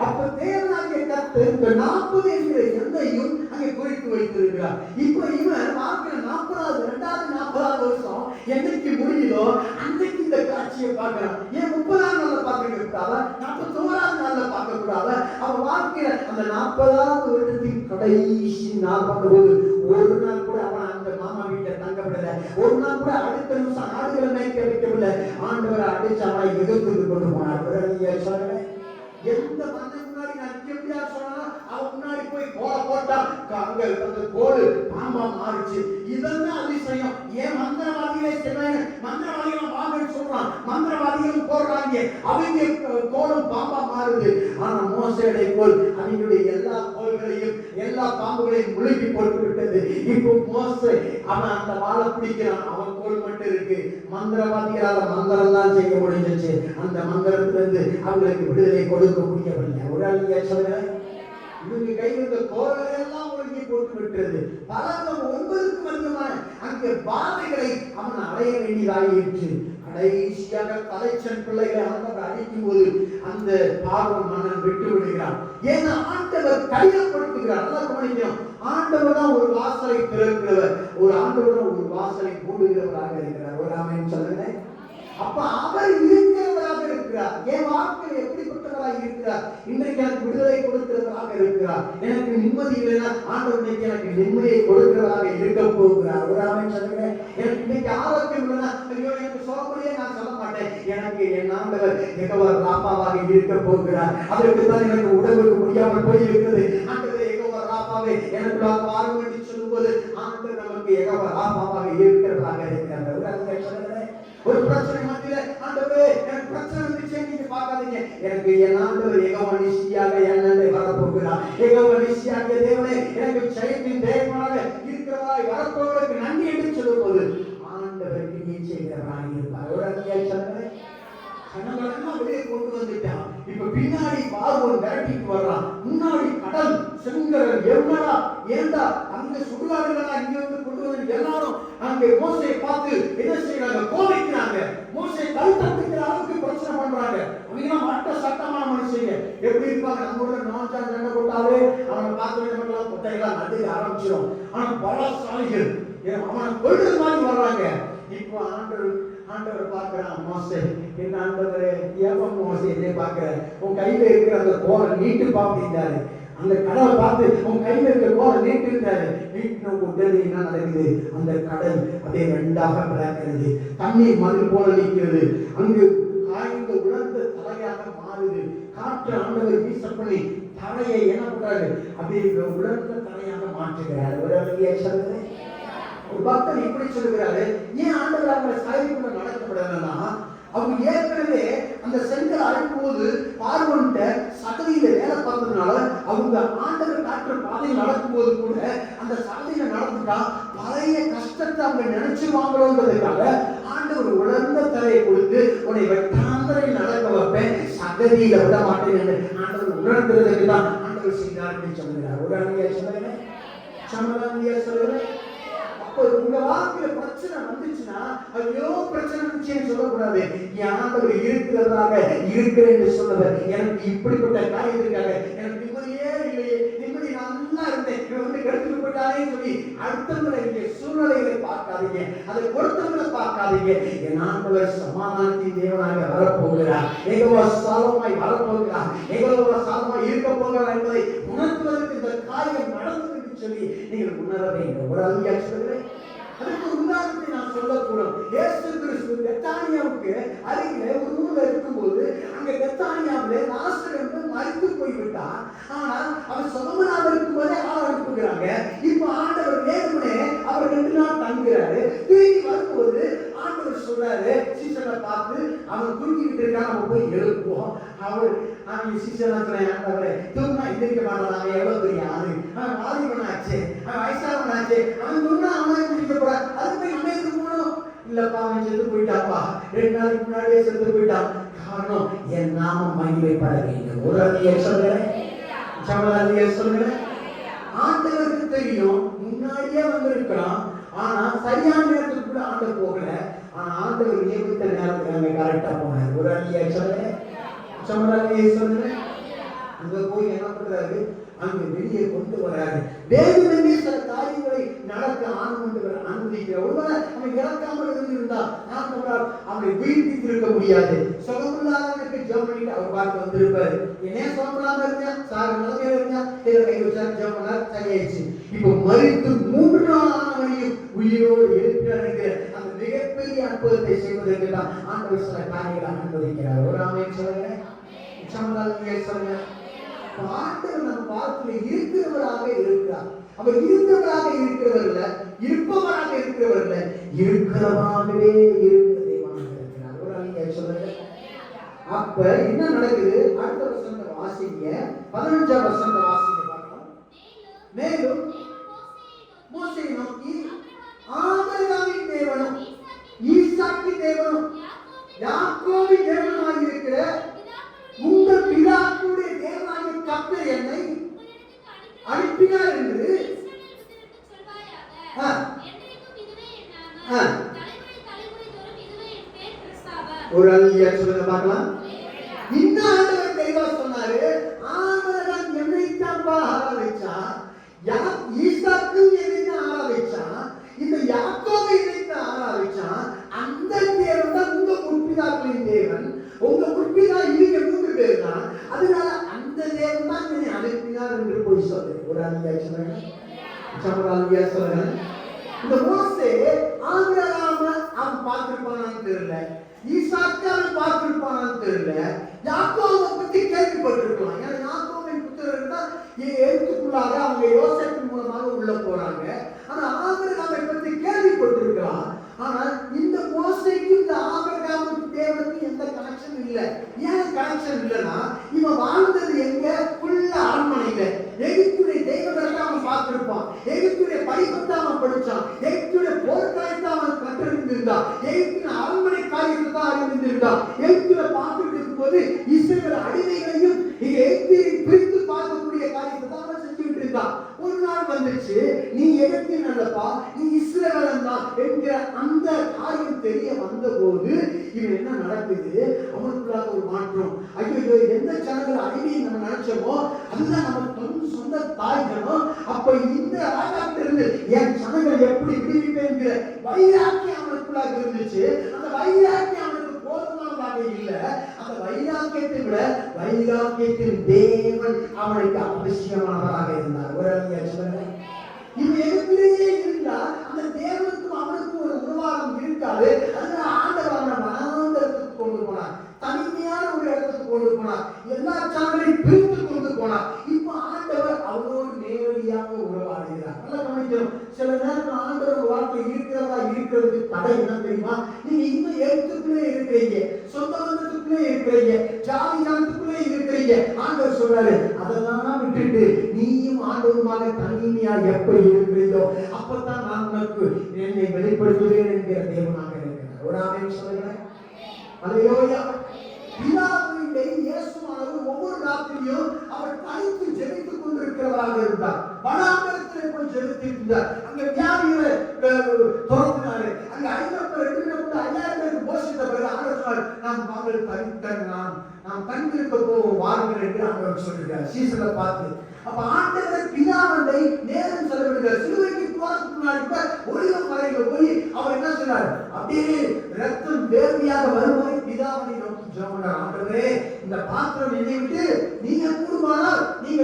அப்ப தேவனாகிய கர்த்தர் இந்த 40 என்கிற எண்ணையும் அங்கே குறித்து வைத்திருக்கிறார். இப்ப இவன் வாழ்க்கையில 40வது 40வது வருஷம் என்னைக்கு முடியுதோ அன்னைக்கு இந்த காட்சியை பார்க்கிறான். ஏன் 30வது நாள்ல பார்க்க கூடாதா, 41வது நாள்ல பார்க்க கூடாதா? அவன் வாழ்க்கையில அந்த 40வது வருடத்தின் கடைசி நாள் பண்ணும்போது ஒரு நாள் கூட அவன் அந்த மாமா வீட்டை தங்க விடல, ஒரு நாள் கூட அடுத்த நிமிஷம் ஆடுகளை மேய்க்க வைக்கவில்லை. ஆண்டவரை அடிச்சு அவனை எதிர்த்து கொண்டு போனார். சொல்லுங்க, எந்த மன்னன் முன்னாடி நான் எப்படியா சொன்னா அவன் முன்னாடி போய் கோல போட்டா அங்க அந்த கோல் பாம்பா மாறிச்சு. இதெல்லாம் அதிசயம். ஏன் மந்திரவாதிகளே சொன்னாங்க, மந்திரவாதிகள் வாங்கன்னு சொல்றான், மந்திரவாதிகள் போடுறாங்க, அவங்க கோலும் பாம்பா மாறுது. ஆனா மோசேயுடைய கோல் அவங்களுடைய எல்லா கோல்களையும் எல்லா பாம்புகளையும் முழுக்கி போட்டு விட்டது. இப்போ மோசே அவன் அந்த வாழை பிடிக்கிறான், அவன் கோல் மட்டும் இருக்கு. மந்திரவாதிகளால மந்திரம் தான் செய்ய முடிஞ்சிச்சு, அந்த மந்திரத்திலிருந்து அவங்களுக்கு விடுதலை கொடுக்க முடியவில்லை. ஒரு ஆளுங்க சொல்லுங்க, இவங்க கையில் இருந்த கோலை எல்லாம் ஒழுங்கி போட்டு விட்டது. பலகம் 9க்கும் அதிகமான அங்கே பாதைகளை அவன் அடைய வேண்டியதாயிற்று. கடைசியாக தலைச்சன் பிள்ளைகளை அவன் அடிக்கும் போது அந்த பார்வன் மன்னன் விட்டு விடுகிறான். ஏன்னா ஆண்டவர் கையப்படுத்துகிறார். நல்லா கவனிக்கணும், ஆண்டவர் தான் ஒரு வாசலை திறக்கிறவர், ஒரு ஆண்டவர் தான் ஒரு வாசலை மூடுகிறவராக இருக்கிறார். ஒரு ஆமென் சொல்லுங்க. அப்ப அவர் இருக்கிறவராக இருக்கிறார். என் வாழ்க்கையில் எப்படிப்பட்டவராக இருக்கிறார்? இன்றைக்கு எனக்கு விடுதலை கொடுக்கிறவராக இருக்கிறார். எனக்கு நிம்மதி இல்லைன்னா ஆண்டவர் எனக்கு நிம்மதியை கொடுக்கிறவராக இருக்க போகிறார். ஒரு ஆமென் சொல்லுங்க. எனக்கு இன்னைக்கு ஆரோக்கியம் இல்லைன்னா ஐயோ எனக்கு சோகமையே நான் சொல்ல மாட்டேன், எனக்கு என் ஆண்டவர் யெகோவா ராபாவாக இருக்க போகிறார். அதற்கு தான் எனக்கு உடம்புக்கு முடியாமல் போயிருக்கிறது. ஆண்டவர் யெகோவா ராபாவே எனக்குள்ளாக வாருங்கள் என்று சொல்லும்போது ஆண்டவர் நமக்கு யெகோவா ராபாவாக இருக்கிறவராக இருக்கிறார். ஒரு ஆமென் சொல்லுங்க. ஒரு பிரச்சனை மத்தியில ஆண்டவரே எனக்கு பிரச்சனை வந்துச்சு நீங்க பார்க்காதீங்க, எனக்கு என் ஆண்டவர் யெகோவா நிசியாக என்னை வரப்போகிறார். யெகோவா நிசியாக தேவனே எனக்கு ஜெயத்தின் தேவனாக இருக்கிறவராய் வரப்போவதற்கு நன்றி என்று சொல்லும்போது ஆண்டவருக்கு நீ செய்கிறவராக இருப்பார். ஒரு அங்கேயே சொல்லுங்க. கணவனெல்லாம் வெளியே கொண்டு வந்துட்டான். இப்ப பின்னாடி பார்வோன் விரட்டிட்டு வர்றான், முன்னாடி கடல் செங்கடல். எவ்வளா ஏண்டா அங்க சுடுகாடுகளா இங்க வந்து கொண்டு வந்து எல்லாரும் அங்கே மோசையை பார்த்து என்ன செய்யறாங்க, கோபிக்கிறாங்க. மோசையை கழுத்தை பிடிக்கிற அளவுக்கு பிரச்சனை பண்றாங்க. அவங்க மட்ட சட்டமான மனுஷங்க எப்படி இருப்பாங்க? நம்மளோட நான்சா சண்டை போட்டாலே அவனை பார்த்து கொட்டையெல்லாம் நடுக்க ஆரம்பிச்சிடும். ஆனா பலசாலிகள் அவனை கொள்றது மாதிரி வர்றாங்க. இப்போ ஆண்டவர் பார்க்கிறான், மோசே என்ன ஆண்டவரே ஏப்ப மோசே என்னை பார்க்கிற, உன் கையில இருக்கிற அந்த கோலை நீட்டு பாப்பிட்டாரு. அந்த கடலை பார்த்து உன் கையில இருக்கிற கோலை நீட்டு இருந்தாரு. நீட்டின உடனே என்ன நடக்குது? அந்த கடல் அப்படியே 2ஆக பிளக்கிறது. தண்ணீர் மணல் போல நிற்கிறது. அங்கு காய்ந்த உலர்ந்த தலையாக மாறுது. காற்று ஆண்டவர் வீச பண்ணி தலையை என்ன பண்றாரு? அப்படியே உலர்ந்த தலையாக மாற்றுகிறார். ஒரு அழகிய சொல்லுங்க. ஒரு பக்தர் இப்படி சொல்லுகிறாரு, ஏன் ஆண்டவர் அவங்களை சாய்வுக்குள்ள நடக்கப்படலன்னா, அவங்க ஏற்கனவே அந்த செங்கல் அழைக்கும் போது பார்வன்ட்ட சகதியில வேலை பார்த்ததுனால அவங்க ஆண்டவர் காற்று பாதையில் நடக்கும் போது கூட அந்த சகதியில நடந்துட்டா பழைய கஷ்டத்தை அவங்க நினைச்சுவாங்களோன்றதுக்காக ஆண்டவர் உலர்ந்த தலையை கொடுத்து உன்னை வெட்டாந்தரையில் நடக்க வைப்பேன், சகதியில விட மாட்டேன் என்று ஆண்டவர் உணர்ந்ததுக்கு தான் ஆண்டவர் செய்தார் என்று சொல்லுகிறார். ஒரு அழகிய சொல்லுங்க, சமதானியா சொல்லுங்க. உங்க வாழ்க்கையில பிரச்சனை வந்துச்சுன்னா ஐயோ பிரச்சனை வந்துச்சுன்னு சொல்லக்கூடாது. என் ஆண்டவர் இருக்கிறதாக இருக்கிறேன் என்று சொல்லுவார். எனக்கு இப்படிப்பட்ட காரியத்துக்காக எனக்கு நிம்மதியே இல்லையே, நிம்மதி நல்லா இருந்தேன், வந்து கெடுத்துட்டு போயிட்டாலே சொல்லி அடுத்தவங்களை சூழ்நிலைகளை பார்க்காதீங்க, அதை கொடுத்தவங்களை பார்க்காதீங்க. என் ஆண்டவர் சமாதானத்தின் தேவனாக வரப்போகிறார். யெகோவா சாலமாய் வரப்போகிறார். யெகோவா சாலமாய் இருக்க போகிறார் என்பதை உணர்த்துவதற்கு இந்த காரியம் நடந்து சொல்லி நீங்கள் உணர வேண்டும். ஒரு அழகிய சொல்லுங்க. அதுக்கு உதாரணத்தை நான் சொல்லக்கூடும். இயேசு கிறிஸ்து பெத்தானியாவுக்கு அருகிலே ஒரு ஊர்ல இருக்கும்போது அங்க பெத்தானியாவிலே லாசர் என்று மரித்து போய்விட்டார். ஆனால் அவர் சுகமனாக இருக்கும்போதே ஆள் அனுப்புகிறாங்க. இப்ப ஆண்டவர் வேணுமே அவர் 2 நாள் தங்குறாரு. திரும்பி வரும்போது ஆண்டவர் சொல்றாரு, சீசனை பார்த்து அவன் தூங்கிட்டு இருக்கான், நம்ம போய் எழுப்புவோம். அவன் சீசன் ஆண்டவரே தூங்கினா எந்திரிக்க மாட்டான், அவன் எவ்வளவு பெரிய ஆளு, அவன் வாலிபனாச்சு, அவன் வயசானவனாச்சு, அவன் தூங்கினா அவனே குடிக்க போறான், அது போய் நம்ம எதுக்கு போகணும்? இல்லப்பா அவன் செத்து போயிட்டாப்பா, 2 நாளைக்கு முன்னாடியே செத்து போயிட்டான். காரணம் என் நாமம் மகிமைப்பட வேண்டும். ஒரு அழிய சொல்லுறேன், சமதானிய சொல்லுறேன். ஆண்டவருக்கு தெரியும் முன்னாடியே வந்திருக்கலாம், ஆனா சரியான நேரத்துக்கு கூட ஆண்டவர் போகல. ஆனா ஆண்டவர் நியமித்த நேரத்துக்கு அங்க கரெக்டா போனார். ஒரு அழிய சொல்லுறேன், சமதானிய சொல்லுறேன். அங்க போய் என்ன பண்றாரு? அங்க வெளியே கொண்டு வராரு. வேண்டுமென்றே சில காரியங்களை நடக்க ஆண்டவர் அனுமதிக்கிறார். ஒருவேளை அவன் இறக்காமல் இருந்திருந்தா ஆண்டவரால் அவனை வீழ்த்தி இருக்க முடியாது. சுகமில்லாதவனுக்கு ஜெபம் பண்ணிட்டு அவர் பார்த்து வந்திருப்பாரு. என்ன சுகமில்லாம இருந்தா சார் நிலைமையில இருந்தா இதை கை வச்சாரு, ஜெபம் பண்ணார், சரியாயிடுச்சு. இப்ப மரித்து 3 நாள் ஆனவனையும் உயிரோடு எழுப்பினாருங்கிற அந்த மிகப்பெரிய அற்புதத்தை செய்வதற்கு தான் ஆண்டவர் சில காரியங்களை அனுமதிக்கிறார். ஒரு ஆமென் சொல்லுங்க, சமதானிய சொல்லுங்க. ஆண்டவர் நம்ம வாழ்க்கையில இருக்கிறவராக இருக்கிறார். அவர் இருந்தவராக இருக்கிறவர்ல, இருப்பவராக இருக்கிறவர்ல, இருக்கிறவராகவே இருக்கிற தெய்வமாக இருக்கிறார். ஒரு ஆளுங்க சொல்லுங்க. அப்ப என்ன நடக்குது? அடுத்த வசனத்தை வாசிங்க, 15ஆம் வசனத்தை வாசிங்க பார்க்கலாம். மேலும் மோசேயை நோக்கி, ஆபிரகாமின் தேவனும் ஈசாக்கின் தேவனும் யாக்கோபின் தேவனுமாய் இருக்கிற உங்கள் பிதாக்களுடைய தேவனாகிய கர்த்தர் என்னை அனுப்பினார் என்று ஒரு அழியா சொல்லுங்க பார்க்கலாம். இந்த ஆண்டவர் தெளிவா சொன்னாரு, ஆபிரகாம் என்னைத்தான் ஆராதிச்சா, ஈசாக்கு என்னைத்தான் ஆராதிச்சா, இந்த யாக்கோபை என்னைத்தான் ஆராதிச்சா, அந்த தேவன் தான் உங்க முற்பிதாக்களின் தேவன். உங்க முற்பிதா இவங்க 3 பேர் தான். அதனால அந்த தேவன் தான் என்னை அனுப்பினார் என்று போய் சொல்லு. ஒரு அழியா சொல்லுங்க. சமராலியா சொல்லுங்க. இந்த மோசே ஆபிரகாம அவன் பார்த்திருப்பானான்னு தெரியல, ஈசாக்கை அவன் பார்த்திருப்பானான்னு தெரியல, யாக்கோபை பத்தி கேள்விப்பட்டிருக்கலாம். ஏன்னா யாக்கோபின் புத்திரர்கள் தான் எழுத்துக்குள்ளாக அவங்க யோசேப்பின் மூலமாக உள்ள போறாங்க. ஆனா ஆபிரகாமை பத்தி கேள்விப்பட்டிருக்கலாம். ஆனால் இந்த மோசேக்கு இந்த ஆபிரகாமுக்கு தேவனுக்கு எந்த கனெக்ஷன் இல்ல. ஏன் கனெக்ஷன் இல்லைன்னா, இவன் வாழ்ந்தது எங்க? உள்ள அரண்மனையில. எகிப்துடைய தெய்வங்களை அவன் பார்த்திருப்பான், எகிப்துடைய படிப்பத்தை அவன் படிச்சான், எகிப்துடைய போர்க்காயத்தை அவன் கற்றறிந்திருந்தான், எகிப்தின் அரண்மனை காரியத்தை தான் அறிந்திருந்தான். எகிப்துல பார்த்துட்டு இருக்கும்போது இஸ்ரவேல் அடிமைகளையும் எகிப்தியை பிரித்து பார்க்கக்கூடிய காரியத்தை தான் அவன் செஞ்சுட்டு இருந்தான். ஒரு நாள் வந்துச்சு, நீ எகிப்தின் அல்லப்பா, நீ இஸ்ரவேலன் தான் என்கிற அந்த காரியம் தெரிய வந்த போது இவன் என்ன நடக்குது? அவனுக்குள்ளாக ஒரு மாற்றம். ஐயோ, எந்த ஜனங்கள் அடிமையை நம்ம நினைச்சோமோ அதுதான் நம்ம சொந்த தாய் ஜனம். அப்ப இந்த ராஜாத்திலிருந்து என் ஜனங்கள் எப்படி விடுவிப்பேன் என்கிற வைராக்கியம் அவனுக்குள்ளாக இருந்துச்சு. அந்த வைராக்கியம் அவனுக்கு போதுமானதாக இல்ல. அந்த வைராக்கியத்தை விட வைராக்கியத்தின் தேவன் அவனுக்கு அவசியமானவராக இருந்தார். ஒரு சொல்லுங்க. இவன் எகிப்திலேயே இருந்தா அந்த தேவனுக்கும் அவனுக்கும் ஒரு உருவாகம் இருக்காது. அதனால ஆண்டவர் அவனை வனாந்தரத்துக்கு கொண்டு போனார், தனிமையான ஒரு இடத்துக்கு கொண்டு போனார், எல்லா சாங்களையும் பிரித்து கொண்டு போனார். இப்ப ஆண்டவர் அவனோடு நேரடியாக உறவாடுகிறார். நல்லா கவனிக்கணும். சில நேரம் ஆண்டவர் வாழ்க்கை இருக்கிறதா இருக்கிறது தடை என்ன தெரியுமா? நீங்க இன்னும் எழுத்துக்குள்ளே இருக்கிறீங்க, சொந்த பந்தத்துக்குள்ளே இருக்கிறீங்க, ஜாதி ஜனத்துக்குள்ளே இருக்கிறீங்க. ஆண்டவர் சொல்றாரு, அதெல்லாம் விட்டுட்டு நீயும் ஆண்டவருமாக தனிமையா எப்படி இருக்கிறீங்களோ அப்பதான் நான் உனக்கு என்னை வெளிப்படுத்துவேன் என்கிற தேவனாக இருக்கிறார். ஒரு ஆமென் சொல்லுங்க. அல்லேலூயா. பிதாவினுடைய இயேசுவானவர் ஒவ்வொரு ராத்திரியும் அவர் தனித்து ஜெபித்துக் கொண்டிருக்கிறவராக இருந்தார். வனாந்தரத்திலே போய் ஜெபித்திருந்தார். அங்க வியாதிகளை துரத்தினாரு. அங்க 5000 பேருக்கு போஷித்த பிறகு ஆண்டவர் சொன்னார், நாம் வாங்கள் தனித்தன் நாம் தங்கிருக்க போவோம் வாருங்கள் என்று ஆண்டவர் சொல்லியிருக்கார் சீசனை பார்த்து. அப்ப ஆண்டவர் பிதாவை நேரம் செலவிடுகிறார். சிலுவைக்கு போறதுக்கு முன்னாடி ஒளிவ மலையில போய் அவர் என்ன சொன்னார்? அப்படியே ரத்தம் வேர்வையாக வருவதை பிதாவை நோக்கி ஜெபம் பண்ணார். ஆண்டவரே, இந்த பாத்திரம் என்னை விட்டு நீங்க கூடுமானால் நீங்க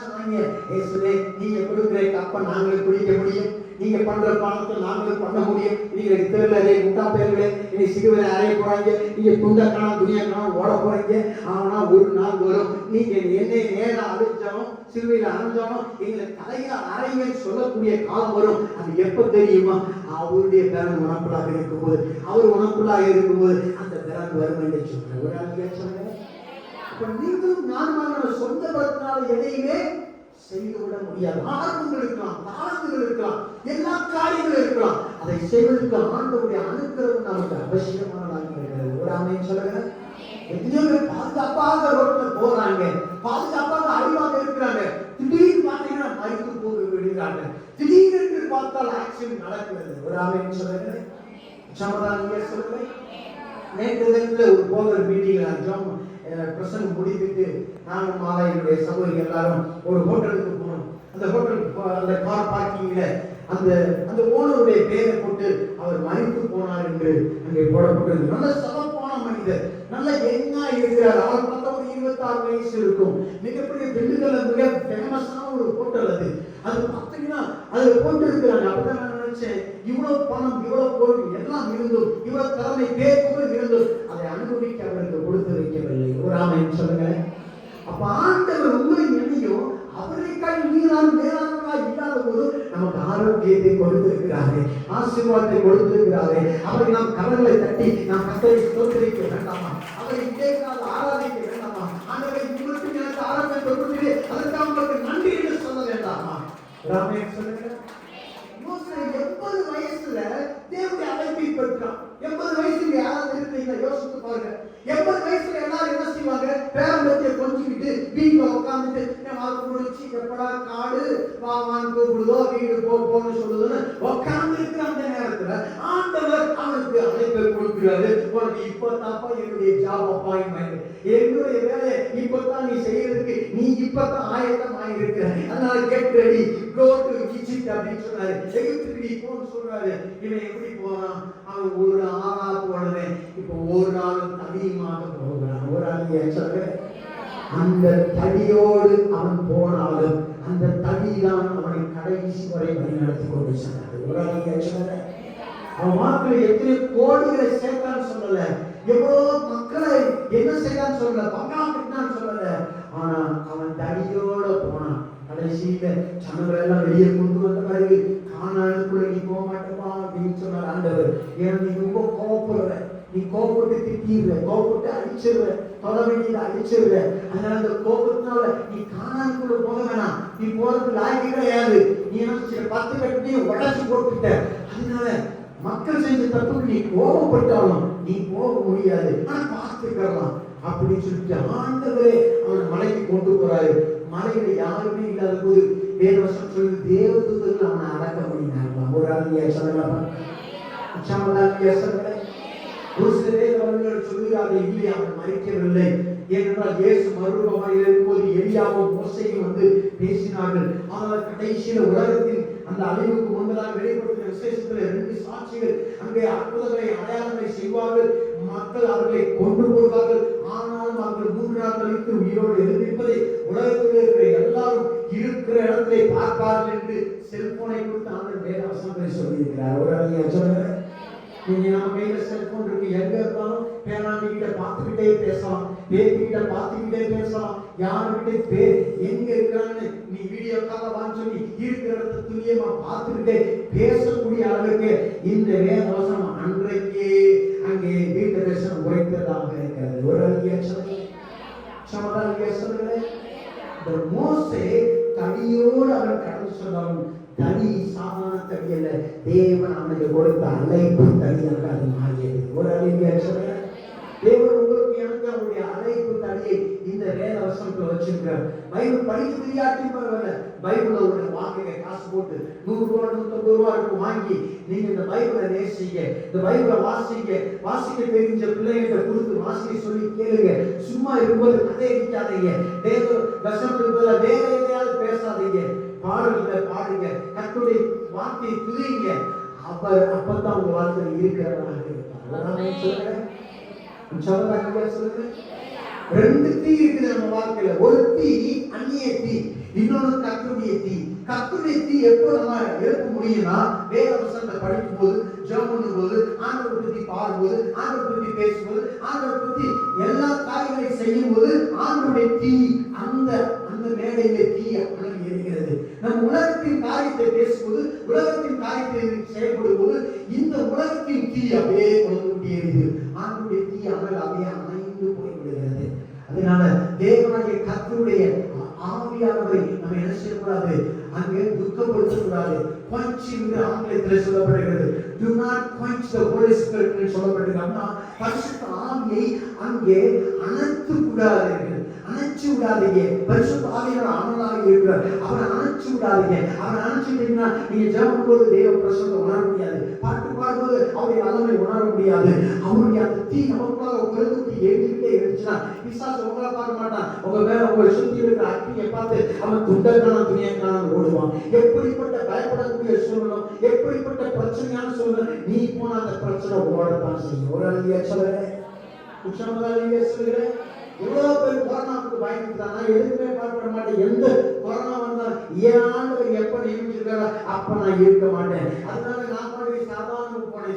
சொன்னாங்க, இயேசுவே நீங்க கொடுக்கிற கப்ப நாங்களே குடிக்க முடியும், நீங்க பண்ற பானத்தை நாங்களும் பண்ண முடியும். நீங்க தெருல முட்டா பேர்களே இனி சிறுவரை அறைய போறாங்க, நீங்க துண்டக்கான துணியக்கான ஓட போறீங்க. ஆனா ஒரு நாள் வரும், நீங்க என்னை நேரம் அழைச்சாலும் சிறுவையில அரைஞ்சாலும் எங்களை தலையில அறைய சொல்லக்கூடிய காலம் வரும். அது எப்ப தெரியுமா? அவருடைய பேரன் உணப்புலாக இருக்கும்போது, அவர் உணப்புலாக இருக்கும்போது அந்த பேரன் வரும் என்று சொல்றேன். ஒரு ஆள் சொல்லுங்க. அப்ப நீங்களும் நானுமான சொந்த பலத்தினால எதையுமே செய்துவிட முடியாது. ஆர்வங்கள் இருக்கலாம், தாளங்கள் இருக்கலாம், எல்லா காரியங்களும் இருக்கலாம். அதை செய்வதற்கு ஆண்டவருடைய அனுக்கிரகம் நமக்கு அவசியமானதாக இருக்கிறது. ஒரு ஆமென் சொல்லுங்க. எத்தனையோ பேர் பாதுகாப்பாக ரோட்ல போறாங்க, பாதுகாப்பாக அறிவாக இருக்கிறாங்க. திடீர்னு பார்த்தீங்கன்னா மறித்து போக விடுகிறாங்க. திடீரென்று பார்த்தால் ஆக்சிடென்ட் நடக்கிறது. ஒரு ஆமென் சொல்லுங்க. சமாதானம் சொல்லுங்க. நேற்று தினத்துல ஒரு போதர் மீட்டிங்ல பிரசங்கம் முடித்துட்டு நானும் மாலை என்னுடைய சகோதரி எல்லாரும் ஒரு ஹோட்டலுக்கு போனோம். அந்த ஹோட்டலுக்கு அந்த கார் பார்க்கிங்ல அந்த ஓனருடைய பேரை போட்டு அவர் மறித்து போனார் என்று அங்கே போடப்பட்டது. நல்ல சமப்பான மனிதர், நல்ல எங்கா இருக்கிறார். அவர் பார்த்தா ஒரு 26 வயசு இருக்கும். மிகப்பெரிய திண்டுக்கல்ல மிக ஃபேமஸான ஒரு ஹோட்டல் அது பார்த்தீங்கன்னா அதுல போட்டு இருக்கிறாங்க. அப்பதான் நான் நினைச்சேன், இவ்வளவு பணம், இவ்வளவு பொருள் எல்லாம் இருந்தும், இவ்வளவு திறமை பேசுவது இருந்தும் அதை அனுபவிக்க அவருக்கு கொடுத்து வைக்கவில்லை. ஒரு ஆமென் சொல்லுங்க. அப்ப ஆண்டவர் ஆரோக்கியத்தை கொடுத்திருக்கிறாரு, ஆசீர்வாதத்தை கொடுத்திருக்கிறாரு. அவரை நாம் கரங்களை தட்டி நாம் கர்த்தரை ஸ்தோத்திரிக்க வேண்டாமா? அவரை இன்றைக்காக ஆராதிக்க வேண்டாமா? ஆண்டவரை உங்களுக்கு எனக்கு ஆராதனை கொடுத்து அதற்காக உங்களுக்கு நன்றி என்று சொல்ல வேண்டாமா? ராமேஸ்வரன் சொல்லுங்க. 80 வயசுல தேவனுடைய அழைப்பை பெற்றான். 80 வயசுல யாராவது இருக்கீங்க? யோசித்து பாருங்க. 80 வயசுல எல்லாரும் என்ன செய்வாங்க? பேரம்பத்தியை கொஞ்சிக்கிட்டு வீட்டுல உட்காந்துட்டு முடிச்சு எப்படா காடு வாவான்னு கூப்பிடுதோ வீடு போன்னு சொல்லுதுன்னு உட்கார்ந்து இருக்கிற அந்த நேரத்துல ஆண்டவர் அவனுக்கு அழைப்பை கொடுக்கிறாரு. உனக்கு இப்பதாப்பா என்னுடைய ஜாப் அப்பாயின்மெண்ட், என்னுடைய வேலை இப்பதான் நீ செய்யறதுக்கு நீ இப்பதான் ஆயத்தமாக இருக்கிற, அதனால get ready, go to Egypt அப்படின்னு சொன்னாரு. எகிப்துக்கு நீ போன்னு சொல்றாரு. இவன் எப்படி போறான்? அவன் ஒரு ஆளா போனது இப்ப ஒரு நாளும் அதிகமாக போகிறான். ஒரு ஆள் சொல்ற அந்த தடியோடு அவன் போனாலும் அந்த தடிதான் அவனை கடைசி வரை வழி நடத்தி கொண்டு சொன்னார். ஒரு ஆள் சொல்ற அவன் வாக்குல எத்தனை கோடிகளை சேர்த்தான்னு சொல்லல, எவ்வளவு மக்களை என்ன செய்யறான்னு சொல்லல, பங்காளிட்டான்னு சொல்லல. ஆனா அவன் தடியோட போனான். கடைசியில சனங்கள் எல்லாம் வெளியே கொண்டு வந்த பிறகு கானானுக்குள்ள நீ போக மாட்டேப்பா அப்படின்னு சொன்னார் ஆண்டவர். ஏன்னா நீ ரொம்ப கோவப்படுற, நீ கோவப்பட்டு திட்டிடுற, கோவப்பட்டு அடிச்சிருவ, தொட வேண்டியதை அடிச்சிருவ. அதனால அந்த கோபத்தினால நீ கானானுக்குள்ள போக வேணாம், நீ போறதுக்கு லாய்க்கு கிடையாது. நீ என்ன 10 கட்டினையும் உடச்சு போட்டுட்ட. அதனால மக்கள் செஞ்ச தப்புக்கு நீ கோபப்பட்டாலும் நீ போக முடியாது, ஆனா பார்த்துக்கலாம் அப்படின்னு சொல்லிட்டு ஆண்டவரே அவன் மலைக்கு கொண்டு போறாரு. மலையில யாருமே இல்லாத போது வேதவசனம் சொல்லி தேவதூதர்கள் அவனை அடக்க பண்ணினார்களாம். ஒரு ஆள் சொல்லலாம். ஒரு சில வேதவர்கள் சொல்லுகிறார்கள் இல்லை அவன் மறிக்கவில்லை. ஏனென்றால் இயேசு மறுரூபமாக இருக்கும்போது எலியாவும் மோசேயும் வந்து பேசினார்கள். ஆனால் கடைசியில உலகத்தின் அந்த அழிவுக்கு முன்பதாக வெளிப்படுத்தின விசேஷத்துல 2 சாட்சிகள் அங்கே அற்புதங்களை அடையாளங்களை செய்வார்கள். மக்கள் அவர்களை கொண்டு போவார்கள். ஆனாலும் அவர்கள் 3 நாள் கழித்து உயிரோடு எழுந்திருப்பதை உலகத்தில் இருக்கிற எல்லாரும் இருக்கிற இடத்திலே பார்ப்பார்கள் என்று செல்போனை கொடுத்து அந்த வேத வசனங்களை சொல்லியிருக்கிறார். ஒரு ஆள் சொல்லுங்க. நீங்க நம்ம கையில செல்போன் இருக்கு, எங்க இருந்தாலும் பேராண்டி கிட்ட பார்த்துக்கிட்டே பேசலாம், பேத்திக்கிட்ட பார்த்துக்கிட்டே பேசலாம், யாருக்கிட்ட எங்க இருக்கிறான்னு நீ வீடியோ கால வாங்கி சொல்லி இருக்கிற இடத்த துல்லியமா பார்த்துக்கிட்டே பேசக்கூடிய அளவுக்கு இந்த வேத வசனம் அன்றைக்கே அங்கே வீட்டு தரிசனம் உரைத்ததாக இருக்கிறது. ஒரு சொல்லுங்களேன். இந்த மோசே தடியோடு அவன் கடந்து சொன்னாலும் தடி சாதாரண தடி அல்ல, தேவன் அவனுக்கு கொடுத்த அழைப்பு தடியாக அது மாறியது. ஒரு சொல்லுங்க. தேவன் உங்களுக்கு எனக்கு அவருடைய அழைப்பு தடியை இந்த வேத வசனத்துல வச்சிருக்கிறார். பைபிள் படிக்க தெரியாட்டி பரவாயில்ல, பைபிள ஒரு வாங்குங்க, காசு போட்டு 100 ரூபா 150 ரூபா இருக்கும் வாங்கி நீங்க இந்த பைபிளை நேசிங்க, இந்த பைபிளை வாசிங்க. வாசிக்க தெரிஞ்ச பிள்ளைகிட்ட கொடுத்து வாசிக்க சொல்லி கேளுங்க. சும்மா இருக்கும்போது கதை அடிக்காதீங்க, வேத வசனத்துக்கு வேற எதையாவது பேசாதீங்க. பாடுங்க, பாடுங்க, கர்த்தருடைய வார்த்தையை துதிங்க. அப்பதான் உங்க வாழ்க்கையில் இருக்கிறவனாக இருப்பார். சொல்லுங்க. 2 தீ இருக்குது நம்ம வாழ்க்கையில. ஒரு தீ அந்நிய தீ, இன்னொன்று கர்த்தருடைய தீ. கர்த்தருடைய தீ எப்போ நம்ம எழுப்ப முடியும்னா வேத வசனத்தை படிக்கும் போது, ஜெபம் பண்ணும் போது, ஆண்டவரை பத்தி பாடும்போது, ஆண்டவரை பத்தி பேசும்போது, ஆண்டவரை பத்தி எல்லா காரியங்களையும் செய்யும் போது ஆண்டவருடைய தீ அந்த மேடையிலே தீ அப்படி எரிகிறது. நம் உலகத்தின் காரியத்தை பேசும்போது, உலகத்தின் காரியத்தை செயல்படும் போது இந்த உலகத்தின் தீ அப்படியே கொண்டு எரியுது. ஆண்டவருடைய தீ அவர்கள் அப்படியே அணைந்து போய்விடுகிறது. அதனால தேவனுடைய கர்த்தருடைய ஆவியானவரை நம்ம என்ன செய்யக்கூடாது, அங்கே துக்கப்படுத்தக்கூடாது. quench என்று ஆங்கிலத்தில் சொல்லப்படுகிறது. do not quench the Holy Spirit என்று சொல்லப்படுகிறது. பரிசுத்த ஆவியை அங்கே அணைத்து விடாதீர்கள், அணைச்சு விடாதீங்க. பரிசுத்த ஆவியானவர் அனலாக இருக்கிறார், அவரை அணைச்சு விடாதீங்க. அவரை அணைச்சிட்டீங்கன்னா நீங்க ஜெபம் போது தேவ பிரசன்னத்தை உணர முடியாது, பாட்டு பாடும்போது அவருடைய வல்லமை உணர முடியாது. அவருடைய அந்த தீ நமக்காக உலகத்தை எரிஞ்சுக்கிட்டே இருந்துச்சுன்னா பிசாசு உங்களை பார்க்க மாட்டான், உங்க மேல உங்களை சுத்தி இருக்கிற அக்னியை பார்த்து அவன் துண்டக்கான துணியக்கான ஓடுவான். எப்படிப்பட்ட பயப்படக்கூடிய சூழ்நிலை, எப்படிப்பட்ட பிரச்சனையான சூழ்நிலை, நீ போன அந்த பிரச்சனை ஓடத்தான் செய்யும். ஒரு அழிய சொல்லுறேன், சொல்லுகிறேன். எவ்வளவு பேர் கொரோனாவுக்கு பயந்துட்டாங்க, எதுவுமே பயப்பட மாட்டேன். எந்த கொரோனா வந்தா என் ஆண்டவர் எப்ப நியமிச்சிருக்காரோ அப்ப நான் இருக்க மாட்டேன். அதனால நான்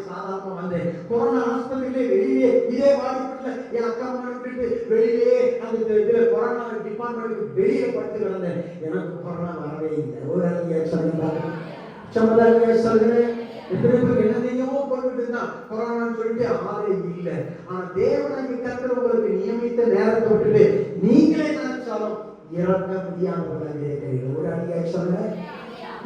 சாதாரண வந்தேன். கொரோனா ஆஸ்பத்திரியிலே வெளியே இதே வாடிப்பட்டுல என் அக்கா விட்டுட்டு வெளியே அந்த இதுல கொரோனா டிபார்ட்மெண்ட்டுக்கு வெளியே படுத்து கிடந்தேன். எனக்கு கொரோனா வரவே இல்லை. ஒரு சமுதாய சொல்கிறேன். எத்தனை பேர் என்னதையோ போட்டுட்டு இருந்தான் கொரோனான்னு சொல்லிட்டு ஆளே இல்லை. ஆனா தேவனாகிய கர்த்தர் உங்களுக்கு நியமித்த நேரத்தை விட்டுட்டு நீங்களே நினைச்சாலும் இறக்க முடியாதவர்களாக ஒரு அடியாய் சொல்ல.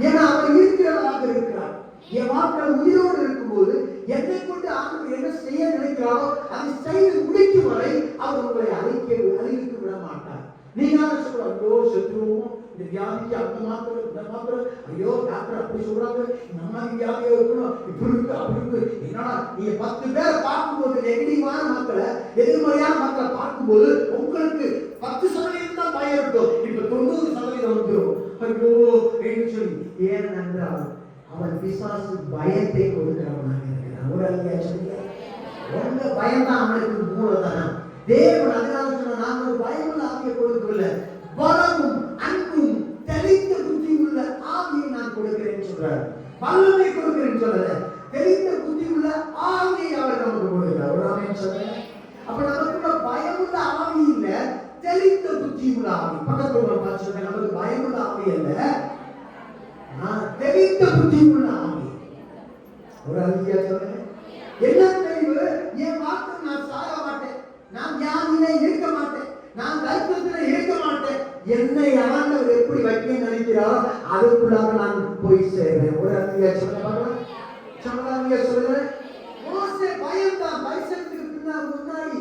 ஏன்னா அவர் இருக்கிறவராக இருக்கிறார். என் வாக்கள் உயிரோடு இருக்கும்போது என்னை கொண்டு ஆண்டவர் என்ன செய்ய நினைக்கிறாரோ அதை செய்து முடிக்கும் வரை அவர் உங்களை அறிவிக்க விட மாட்டார். நீங்க சொல்லுவோம் ஐயோ செத்துருவோம், இந்த வியாதிக்கு அந்த மாத்திரம் இந்த மாத்திரம், ஐயோ டாக்டர் அப்படி சொல்றாங்க, நம்ம வியாதியா இருக்கணும், இப்படி இருக்கு அப்படி இருக்கு. என்னன்னா நீங்க 10 பேரை பார்க்கும்போது நெகட்டிவான மக்களை எதிர்மறையான மக்களை பார்க்கும்போது உங்களுக்கு 10% தான் பயம் இருக்கும். இப்ப 90% வந்துடும். ஐயோ என்று சொல்லி ஏனென்றால் அவன் பிசாசு பயத்தை கொடுக்கிறவனாக இருக்கிறான். ஒரு அழியா சொல்லுங்க. உங்க பயம் தான் அவனுக்கு மூலதனம். தேவன் அதனால சொன்ன நான் ஒரு பயமுள்ள ஆவியை கொடுக்கவில்லை, பலமும் அன்பும் தெளிந்த புத்தி உள்ள ஆவியை நான் கொடுக்கிறேன்னு சொல்றாரு. வல்லமை கொடுக்கிறேன்னு சொல்லல, தெளிந்த புத்தி உள்ள ஆவியை அவர் நமக்கு கொடுக்கிறார். ஒரு ஆவின்னு சொல்றேன். அப்ப நமக்கு பயமுள்ள ஆவி இல்ல, தெளிந்த புத்தி உள்ள ஆவி. பக்கத்துல பார்த்து சொல்றேன், நமக்கு பயமுள்ள ஆவி அல்ல, தெளிந்த புத்தி உள்ள ஆவி. ஒரு ஆவியா சொல்றேன். என்ன தெளிவு? என் வாக்கு நான் சாக மாட்டேன், நான் வியாதியிலே இருக்க மாட்டேன், நான் கர்ப்பத்திலே இருக்க மாட்டேன். என்னை ஆண்டவர் எப்படி வைக்க நினைக்கிறாரோ அதுக்குள்ளாக நான் போய் சேர்வேன். ஒரு அடியா சொல்ல சமதானியா சொல்லுறேன். மோசே பயந்தான். பைசத்துக்கு முன்னாடி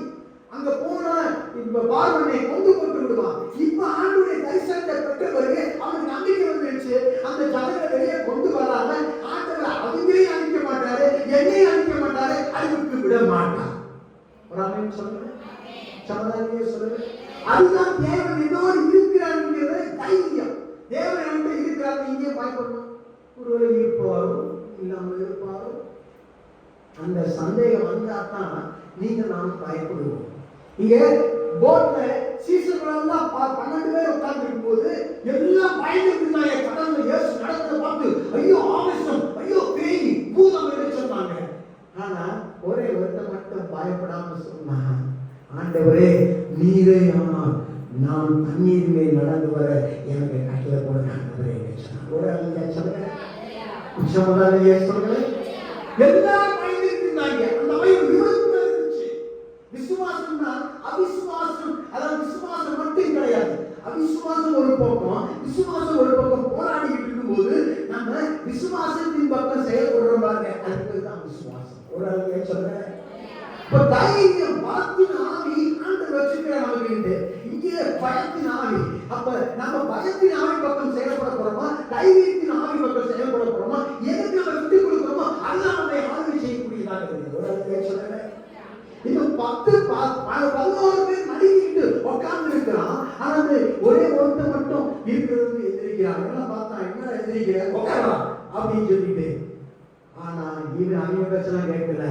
அங்க போனா இப்ப பார்வனை கொண்டு போட்டு விடுவான். இப்ப ஆண்டுடைய தரிசனத்தை பெற்ற பிறகு அவனுக்கு நம்பிக்கை வந்துருச்சு. அந்த ஜனங்களை வெளியே கொண்டு வராம ஆண்டவர் அவங்களையும் அழிக்க மாட்டாரு, என்னையும் அழிக்க மாட்டாரு, அழிவுக்கு விட மாட்டார். ஒரு ஆமென் சொல்லுங்க. சமதானியா சொல்லுங்க. அதுதான் தேவன் என்னோடு இருக்கிறார் தைரியம். தேவன் என்கிட்ட இருக்கிறார், இங்கே பயப்படணும். ஒருவேளை இருப்பாரோ இல்லாமல் இருப்பாரோ அந்த சந்தேகம் வந்தாதான் நீங்க நானும் பயப்படுவோம். இங்க போட்ல சீசர்கள் எல்லாம் 12 பேர் உட்கார்ந்து இருக்கும் போது எல்லாம் பயந்துட்டு இருந்தாங்க. கடல்ல இயேசு நடக்கிறத பார்த்து ஐயோ ஆவேசம், ஐயோ பேய் பூதம் என்று சொன்னாங்க. ஆனா ஒரே ஒருத்தர் மட்டும் பயப்படாம சொன்னான், ஆண்டவரே நீரே ஆனால் நான் தண்ணீர் மேல் நடந்து வர எனக்கு கட்டளை போடுங்க ஆண்டவரே என்று சொன்னார். ஒரு அழியா சொல்லுங்க. சமதானியா சொல்லுங்க. எல்லாரும் பயந்துட்டு இருந்தாங்க. அந்த பயம் இவருக்கு இருந்துச்சு. விசுவாசம்னா அவிசுவாசம், அதாவது விசுவாசம் மட்டும் கிடையாது. அவிசுவாசம் ஒரு பக்கம், விசுவாசம் ஒரு பக்கம் போராடிட்டு இருக்கும்போது நம்ம விசுவாசத்தின் பக்கம் செயல்படுறோம் பாருங்க, அதுதான் விசுவாசம். ஒரு அழியா சொல்லுங்க. இப்ப தைரியம் பலத்தின் ஆவி ஆண்டவர் வச்சிருக்கிற நமக்கு இங்கே பயத்தின் ஆவி. அப்ப நம்ம பயத்தின் ஆவி பக்கம் செயல்பட போறோமா, தைரியத்தின் ஆவி பக்கம் செயல்பட போறோமா, எதுக்கு நம்ம விட்டு கொடுக்கிறோமோ அதுதான் நம்மை ஆளுகை செய்யக்கூடியதாக இருக்குது. ஒரு ஆளுகை சொல்லுங்க. இன்னும் 11 பேர் நடுங்கிட்டு உட்கார்ந்து இருக்கிறான். ஆனா ஒரே ஒருத்தர் மட்டும் இருக்கிறது எதிரிக்கிறான். எல்லாம் பார்த்தா என்ன எதிரிக்கிற உட்காரா அப்படின்னு சொல்லிட்டு. ஆனா இவன் அவங்க பேசலாம் கேட்கல.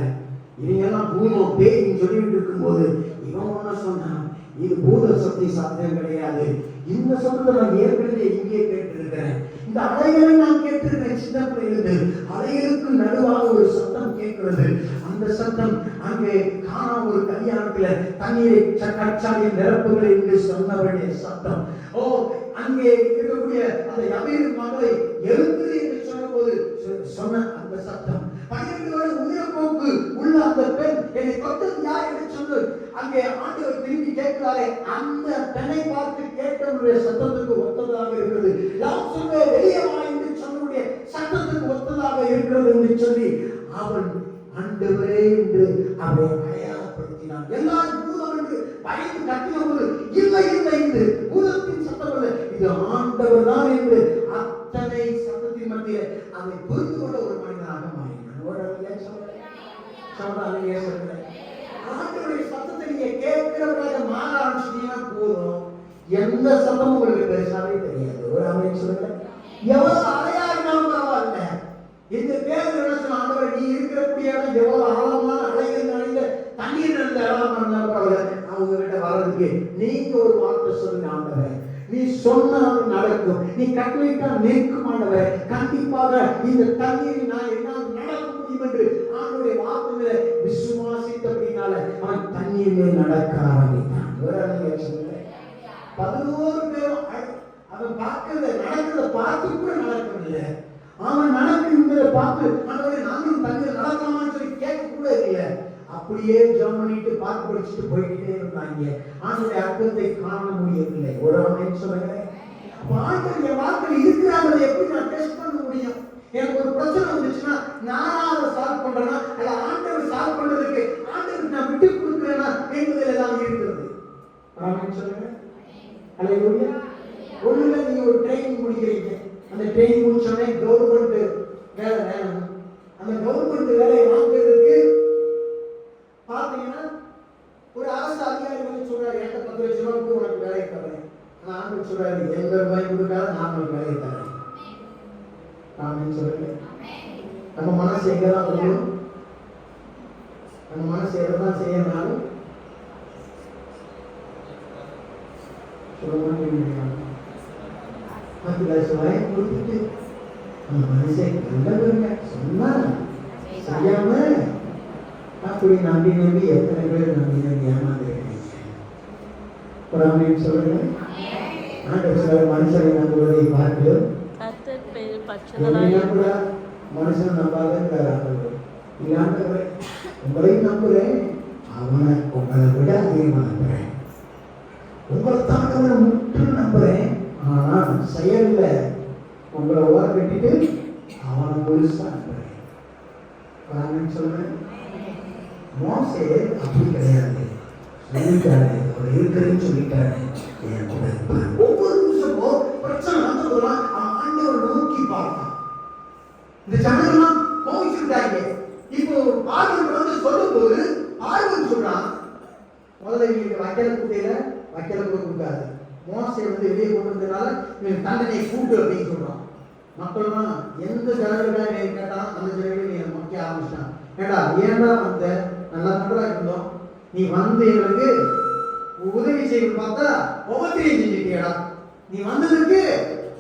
இவங்கெல்லாம் பூமம் பேய்ன்னு சொல்லிட்டு இருக்கும்போது இவன் ஒண்ணு சொன்னான், இது பூத சக்தி சாத்தியம் கிடையாது. இந்த சத்தத்தை நான் ஏற்கனவே இங்கே கேட்டிருக்கிறேன். இந்த அலைகளை நான் கேட்டிருக்கிறேன் சின்ன பிள்ளையிலிருந்து. அலைகளுக்கு நடுவாக ஒரு சத்தம் கேட்கிறது. அந்த சத்தம் அங்கே காணா ஒரு கல்யாணத்துல தண்ணீரை கச்சாலிய நிரப்புகளை என்று சொன்னவருடைய சத்தம். ஓ அங்கே இருக்கக்கூடிய அந்த யபீர் மகளை எழுந்து என்று சொன்னபோது சொன்ன அந்த சத்தம். 12 வருட உயிர்போக்கு உள்ள அந்த பெண் என்னை தொட்டது யார் என்று சொல்லு. அங்கே ஆண்டவர் திரும்பி கேட்கிறாரே, அந்த பெண்ணை பார்த்து கேட்டவருடைய சத்தத்துக்கு ஒத்ததாக இருக்கிறது. லாசருவே வெளியே வா என்று சொன்னவருடைய சத்தத்துக்கு ஒத்ததாக இருக்கிறது என்று சொல்லி அவன் ஆண்டவரே என்று அவரை அடையாளப்படுத்தினான். எல்லாரும் பூதம் என்று பயந்து கத்தினபோது இல்லை இல்லை இது பூதத்தின் சத்தம் அல்ல, இது ஆண்டவர் தான் என்று அத்தனை சத்தத்தின் மத்தியில் அதை புரிந்து கொண்ட ஒரு மனிதனாக மாறினான். ஆண்டவருடைய சத்தத்தை நீங்க கேட்கிறவர்களாக மாற ஆரம்பிச்சீங்கன்னா போதும், எந்த சத்தமும் உங்களுக்கு பெருசாவே தெரியாது. ஒரு ஆமென் சொல்லுங்க. எவ்வளவு அலையா இருந்தாலும் பரவாயில்ல. இந்த பேர் நினைச்ச ஆண்டவர் நீ இருக்கக்கூடிய இடம் எவ்வளவு ஆழமான அலைகள் நிறைந்த தண்ணீர் நிறைந்த இடமா இருந்தாலும் பரவாயில்ல, அவங்க கிட்ட வர்றதுக்கு நீங்க ஒரு வார்த்தை சொல்லுங்க, ஆண்டவர் நீ சொன்னால் நடக்கும், நீ கட்டளையிட்டா நிற்கும் ஆண்டவரே, கண்டிப்பாக இந்த தண்ணீர் நான் என்னால் நடக்க முடியும் என்று ஆண்டவருடைய வார்த்தைகளை விசுவாசித்தபடினால அவன் தண்ணீர் மேல் நடக்க ஆரம்பித்தான். ஒரு அழகிய சொல்லுங்க. 11 பேரும் அவன் பார்க்கிறத நடக்கிறத பார்த்து கூட நடக்கவில்லை. அவன் நடக்குங்கிறத பார்த்து ஆண்டவரே நாங்களும் தண்ணீர் நடக்கலாமான்னு சொல்லி கேட்க கூட இல்லை. அப்படியே ஜெபம் பண்ணிட்டு பார்த்து படிச்சுட்டு போய்கிட்டே இருந்தாங்க. ஆண்டவருடைய அற்புதத்தை காண முடியவில்லை. ஒரு ஆமென் சொல்லுங்க. ஆண்டவர் என் வாழ்க்கையில் இருக்கிறாங்க எப்படி நான் டெஸ்ட் பண்ண முடியும்? எனக்கு ஒரு பிரச்சனை வந்துச்சுன்னா நானா அதை சால்வ் பண்றேன்னா அல்ல ஆண்டவர் சால்வ் பண்றதுக்கு ஆண்டவருக்கு நான் விட்டு கொடுக்குறேன்னா என்பதில் தான் இருக்கிறது. ஆமென் சொல்லுங்க. அல்லேலூயா. ஒண்ணுல நீங்க ஒரு ட்ரைனிங் முடிக்கிறீங்க. அந்த ட்ரைனிங் முடிச்சோடனே கவர்மெண்ட் வேலை வேணும். அந்த கவர்மெண்ட் வேலையை வாங்குறதுக்கு பாத்தீங்கன்னா ஒரு அரசு அதிகாரி வந்து சொல்றாரு, என்கிட்ட 10 லட்சம் ரூபாய்க்கு உனக்கு வேலையை தரேன். ஆனா ஆண்டவர் சொல்றாரு, எந்த ரூபாய் கொடுக்காத நான் உனக்கு வேலையை தரேன். ஆமென் சொல்லுங்க. நம்ம மனசு எங்கதான் போகும்? நம்ம மனசு எதான் செய்யறதுனாலும் சொல்ல 10 லட்சம் ரூபாய் கொடுத்துட்டு அந்த மனுஷன் நல்லவங்க சொன்னா செய்யாம அப்படி நம்பி நம்பி எத்தனை பேர் நம்பி நம்பி ஏமாந்துருக்கீங்க. சொல்லுங்க. ஆண்டவர் சில மனுஷனை நம்புவதை பார்த்து மனுஷன் நம்பாத உங்களை நம்புறேன், அவனை உங்களை விட அதிகமாக நம்புறேன். உங்களை தாண்டவனை முற்று நம்புறேன், ஆனா செயல்ல உங்களை ஓர கட்டிட்டு அவனை முழுசா நம்புறேன். சொல்றேன். மோசே அப்படி கிடையாது. சொல்லிட்டாரு, அவர் இருக்கிறேன்னு சொல்லிட்டாரு. ஒவ்வொரு நிமிஷமும் பிரச்சனை வந்ததெல்லாம் ஆண்டவர் நோக்கி பார்த்தான். இந்த ஜனங்கள்லாம் கோவிச்சுட்டாங்க. இப்போ பார்வன் வந்து சொல்லும் போது பார்வன் சொல்றான், முதல்ல இவங்களுக்கு வைக்கல குட்டையில வைக்கல கூட கொடுக்காது. மோசை வந்து வெளியே கொண்டு வந்ததுனால இவன் தண்டனை கூட்டு அப்படின்னு சொல்றான். மக்கள்லாம் எந்த ஜனங்களுக்காக கேட்டான், அந்த ஜனங்களும் மக்கிய ஆரம்பிச்சிட்டான். ஏடா ஏன்டா வந்த, நல்லா நல்லா இருந்தோம், நீ வந்து எங்களுக்கு உதவி செய்ய பார்த்தா உபத்திரியம் செஞ்சுட்டியடா, நீ வந்ததுக்கு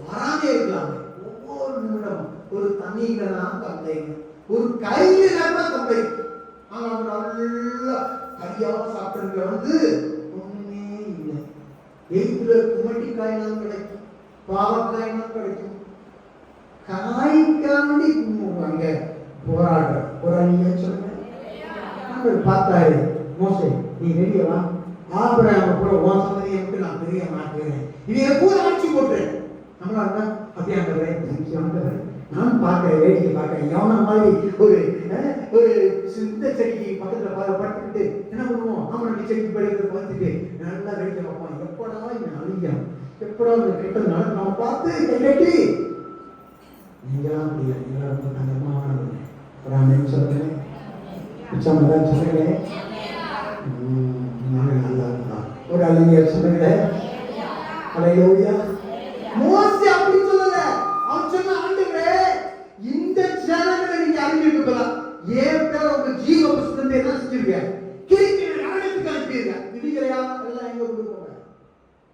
வராமே இருக்கலாம். ஒவ்வொரு நிமிடமும் ஒரு தண்ணியில கம்ப்ளைண்ட், ஒரு கையில கம்ப்ளைண்ட். அவங்க நல்லா கையாவ சாப்பிட்டு வந்து ஒண்ணுமே இல்லை. எய்துல குமட்டி காய்லாம் கிடைக்கும், பாவக்காய்லாம் கிடைக்கும், காய்க்காண்டி அங்க போராடுற போராடிங்க சொல்லுங்க. பார்த்தாரு, மோசே நீ வெளியே வா, ஆபிரகாம கூட உன் சந்ததியை விட்டு நான் பெரிய மாட்டேன், இவங்க கூட ஆட்சி போட்டுறேன். நம்மளா இருந்தா அப்படியே ஆண்டவரே நான் பார்க்கிறேன், வேடிக்கை பார்க்கிறேன். எவன மாதிரி ஒரு சிந்த செடிக்கு பக்கத்துல படுத்துக்கிட்டு என்ன பண்ணுவோம், அவனுடைய செடி படுத்து பார்த்துட்டு நல்லா வேடிக்கை பார்ப்பான். எப்படா இவன் அழிஞ்சான், எப்படா கெட்டது நடக்கும் நம்ம பார்த்து கட்டி நீங்களாம் முடியல, நீங்களா ரொம்ப தங்கமான ஒரு ஆமென் சொல்லுங்க. உச்சமதான் சொல்லுங்க. நல்லா இருந்தான் ஒரு அழிஞர் சொல்லுங்க. அல்லேலூயா. மோசே அப்படி சொல்லல. அவன் சொன்ன, ஆண்டவரே இந்த ஜனங்களை நீங்க அறிஞ்சிருக்கீங்களா, ஏன் பேர் உங்க ஜீவ புஸ்தகத்தை என்ன செஞ்சிருக்க, கிரிக்கிற நரகத்துக்கு அனுப்பிடுங்க. விதிகளையா எல்லாம் எங்க கொடுப்பாங்க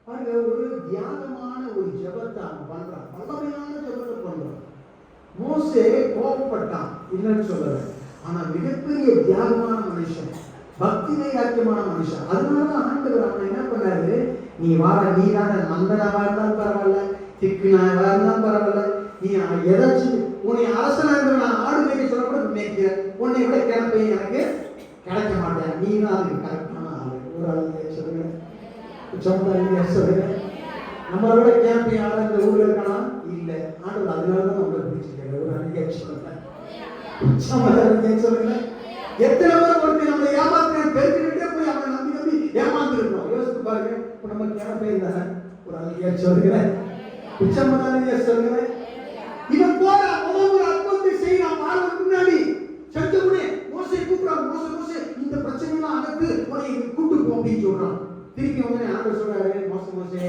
பாருங்க. ஒரு தியாகமான ஒரு ஜெபத்தை அவன் பண்றான், பல்லமையான ஜெபத்தை பண்றான். மோசே கோபப்பட்டான் இல்லைன்னு சொல்லல, ஆனா மிகப்பெரிய தியாகமான மனுஷன், பக்தி வைராக்கியமான மனுஷன். அதனாலதான் ஆண்டவர் அவனை என்ன பண்ணாரு, நீ வார நீரான மந்தனாவா இருந்தாலும் பரவாயில்ல, திக்குனாவா இருந்தாலும் பரவாயில்ல, நீ ஏதாச்சும் உன்னை அரசனா இருந்து நான் ஆடு மேய்க்க சொல்ல கூட மேய்க்கிறேன், உன்னை விட கிளப்பை எனக்கு கிடைக்க மாட்டேன், நீ தான் அதுக்கு கரெக்டான ஆளு. ஒரு ஆளு சொல்லுங்க. சொல்லுங்க. நம்மளை விட கேம்பி ஆள இந்த ஊர்ல இருக்கானா இல்ல, ஆண்டவர் அதனாலதான் நம்மளை பிடிச்சிருக்காரு. ஒரு அன்னைக்கு சொல்லுங்க. சொல்லுங்க. எத்தனை பேர் ஒருத்தர் நம்மளை ஏமாத்துறேன் தெரிஞ்சுக்கிட்டே போய் அவனை நம்பி நம்பி ஏமாந்துருக்கோம். யோசித்து பாருங்க. இப்ப நம்ம கேம்பே இருந்தாங்க. ஒரு அன்னைக்கு சொல்லுகிறேன். உச்சமதானிய சொல்லுகிறேன். இவன் போற முதல் ஒரு அற்புதத்தை செய்யலாம் பார்வன் முன்னாடி செஞ்ச உடனே மோசே கூப்பிடுறான். மோசே இந்த பிரச்சனைலாம் அனுப்பு, உன்னை கூட்டு போ அப்படின்னு சொல்றான். திருப்பி வந்து ஆண்டவர் சொல்றாரு, மோசே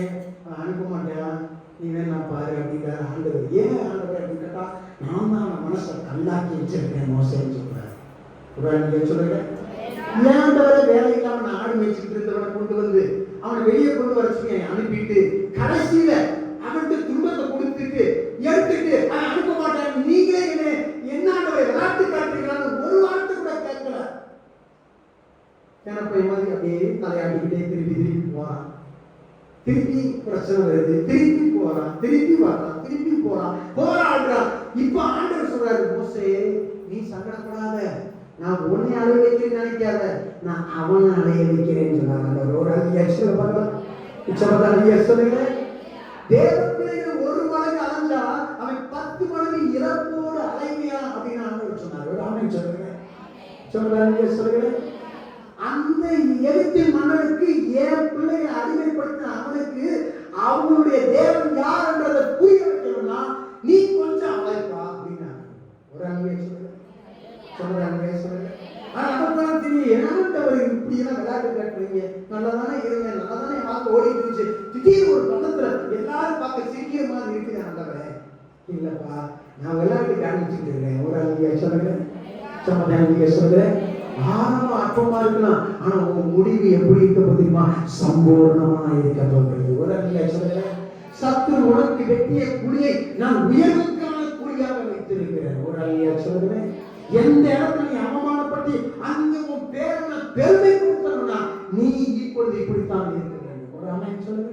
அனுப்ப மாட்டேன், நீ வேணா பாரு அப்படிங்கிற. ஆண்டவர் ஏன் ஆண்டவர் அப்படின்னு கேட்டா, நான் தான் அவன் மனசை கல்லாக்கி வச்சிருக்கேன் மோசேன்னு சொல்றாரு. சொல்லுங்க. ஏன்டவரை வேலை இல்லாம நான் ஆடு மேய்ச்சிட்டு இருந்தவனை கொண்டு வந்து அவனை வெளியே கொண்டு வர சொல்லி அனுப்பிட்டு கடைசியில அவன்கிட்ட துன்பத்தை கொடுத்துட்டு எடுத்துட்டு அவன் அனுப்ப மாட்டான். நீங்களே என்ன ஆண்டவரை விளையாட்டு காட்டுறீங்களான்னு ஒரு வார்த்தை கூட கேட்கல. எனக்கு மாதிரி அப்படியே தலையாடிக்கிட்டே திருப்பி திருப்பி போறான். திருப்பி பிரச்சனை வருது, திருப்பி போறான், திருப்பி வர்றான், திருப்பி போறான், போராடுறான். இப்ப ஆண்டவர் சொல்றாரு, மோசே நீ சங்கடப்படாத, நான் உன்னை அடைய வைக்கிறேன்னு நினைக்காத, நான் அவனை அடைய வைக்கிறேன்னு சொன்னாங்க. ஒரு சொல்லுங்க, தேவ பிள்ளைகள் ஒரு மடங்கு அலைஞ்சா அவன் 10 மடங்கு இறப்போடு அலைமையா அப்படின்னு ஆண்டவர் சொன்னார். ஒரு ஆமை சொல்லுங்க, சொல்லுங்க. அந்த எகிப்தின் மன்னனுக்கு என் பிள்ளைகளை அடிமைப்படுத்தின அவனுக்கு அவனுடைய தேவன் யார் என்றதை புரிய வைக்கணும்னா நீ கொஞ்சம் அழைப்பா அப்படின்னா. ஒரு அங்கே சொல்லுங்க. ஆனா நமக்கு தெரியும், என்னவர் இப்படி எல்லாம் விளையாட்டு காட்டுறீங்க, நல்லாதானே இருந்தேன், நல்லாதானே பார்க்க ஓடிட்டு இருந்துச்சு, திடீர்னு ஒரு பக்கத்துல எல்லாரும் பார்க்க சிரிக்கிற மாதிரி இருக்குது. நல்லவரே இல்லப்பா, நான் விளையாட்டு காமிச்சுட்டு இருக்கேன். ஒரு அங்கே சொல்லுங்க. ஆரம்பம் அற்பமா இருக்கலாம், ஆனா உன் முடிவு எப்படி இருக்க போதுமா, சம்பூர்ணமா இருக்க போகிறது. ஒரு அங்கே சொல்லுங்க. சத்துரு உனக்கு வெட்டிய குழியை நான் உயர்வுக்கான குழியாக வைத்திருக்கிறேன். ஒரு அங்கே சொல்லுங்க. எந்த இடத்துல நீ அவமானப்பட்டு அங்க உன் பேரை பெருமை கொடுத்தா நீ இப்பொழுது இப்படித்தான் இருக்கிறேன். ஒரு அமைப்பு சொல்லுங்க.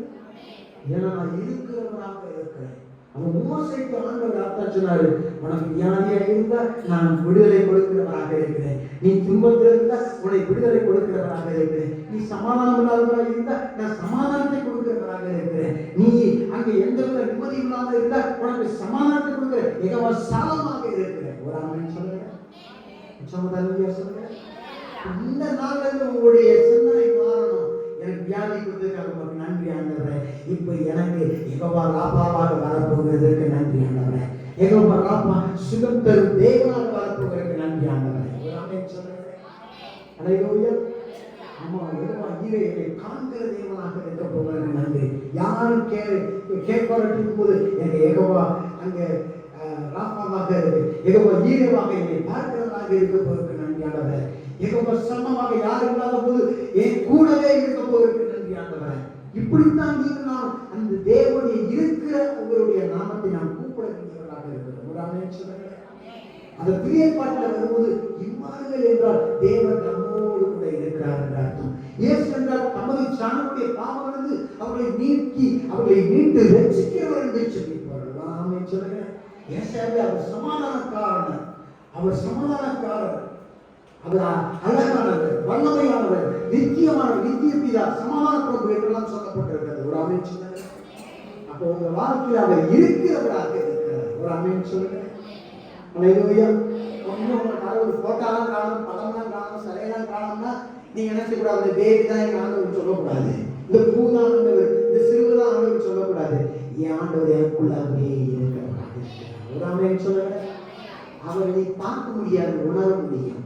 ஏன்னா நான் இருக்கிறவராக இருக்கிறேன். அவன் மோசைக்கு ஆண்டவர் அர்த்தம் சொன்னாரு, உனக்கு வியாதியா இருந்தா நான் விடுதலை கொடுக்கிறவராக இருக்கிறேன், நீ துன்பத்தில் இருந்தா உன்னை விடுதலை கொடுக்கிறவராக இருக்கிறேன், நீ சமாதானம் இல்லாதவராக இருந்தா நான் சமாதானத்தை கொடுக்கிறவராக இருக்கிறேன், நீ அங்க எந்த வித நிம்மதி இல்லாத இருந்தா உனக்கு சமாதானத்தை கொடுக்கிற யெகோவா சாலமாக இருக்கிறேன். ஒரு ஆமென் சொல்லுங்க. சொல்லுங்க. இந்த நாள்ல இருந்து உங்களுடைய சிந்தனை மாறணும். எனக்கு வியாதி கொடுத்ததுக்காக நன்றி ஆண்டவரே, இப்ப எனக்கு யெகோவா ராபாவாக வரப்போகிறதுக்கு நன்றி ஆண்டவரே, யெகோவா ராபா சுகம் தரும் தேவனாக வரப்போகிறதுக்கு நன்றி ஆண்டவரே. ஆமென் சொல்லுங்க. அல்லேலூயா. ஆமா, யெகோவா ஈரேயை காண்கிற தேவனாக இருக்க போகிறதுக்கு நன்றி. யாரும் கேட்பாரட்டும் போது எங்க யெகோவா அங்க ராபாவாக இருக்கு, யெகோவா ஈரேவாக என்னை பார்க்கிறவராக இருக்க போகிறதுக்கு நன்றி ஆண்டவரே, யெகோவா சமமாக யாரும் இல்லாத போது என் கூடவே இருக்க போகிறதுக்கு நன்றி ஆண்டவரே. இப்படித்தான் நீங்கள் நான் அந்த தேவனுடைய இருக்கிற அவருடைய நாமத்தை நாம் கூப்பிட வேண்டியவர்களாக இருக்கிறோம். ஒரு ஆமென் சொல்லுங்க. அந்த புதிய பாட்டில் வரும்போது இம்மானுவேல் என்றால் தேவன் நம்மோடு கூட இருக்கிறார் என்ற அர்த்தம். இயேசு என்றால் தமது சாணனுடைய பாவங்களிலிருந்து அவர்களை நீக்கி அவர்களை மீட்டு ரட்சிக்கிறவர் என்று சொல்லியிருப்பார்கள். ஆமென் சொல்லுங்க. ஏசாயா அவர் சமாதானக்காரர், அவர் சமாதானக்காரர், அவர் அழகானவர், வல்லமையானவர், நித்தியமானவர், நித்திய பிதா, சமாதான பிரபு என்றெல்லாம் சொல்லப்பட்டிருக்கிறது. ஒரு ஆமென் சொல்லுங்க. அப்போ உங்க வாழ்க்கையில் அவர் இருக்கிறவராக இருக்கிறார். ஒரு ஆமென் சொல்லுங்க. அல்லேலூயா. ஒன்றும் ஒரு போட்டாலாம் காணும், பழம்லாம் காணும், சிலையெல்லாம் காணும்னா நீங்க நினைச்ச கூடாது பேபி தான் எங்க ஆண்டவர் சொல்லக்கூடாது, இந்த பூ தான் ஆண்டவர், இந்த சிறுவு தான் ஆண்டவர் சொல்லக்கூடாது. என் ஆண்டவர் எனக்குள்ளாகவே இருக்கிறவராக இருக்கிறார். ஒரு ஆமென் சொல்லுங்க. அவரை நீ பார்க்க முடியாது, உணர முடியும்.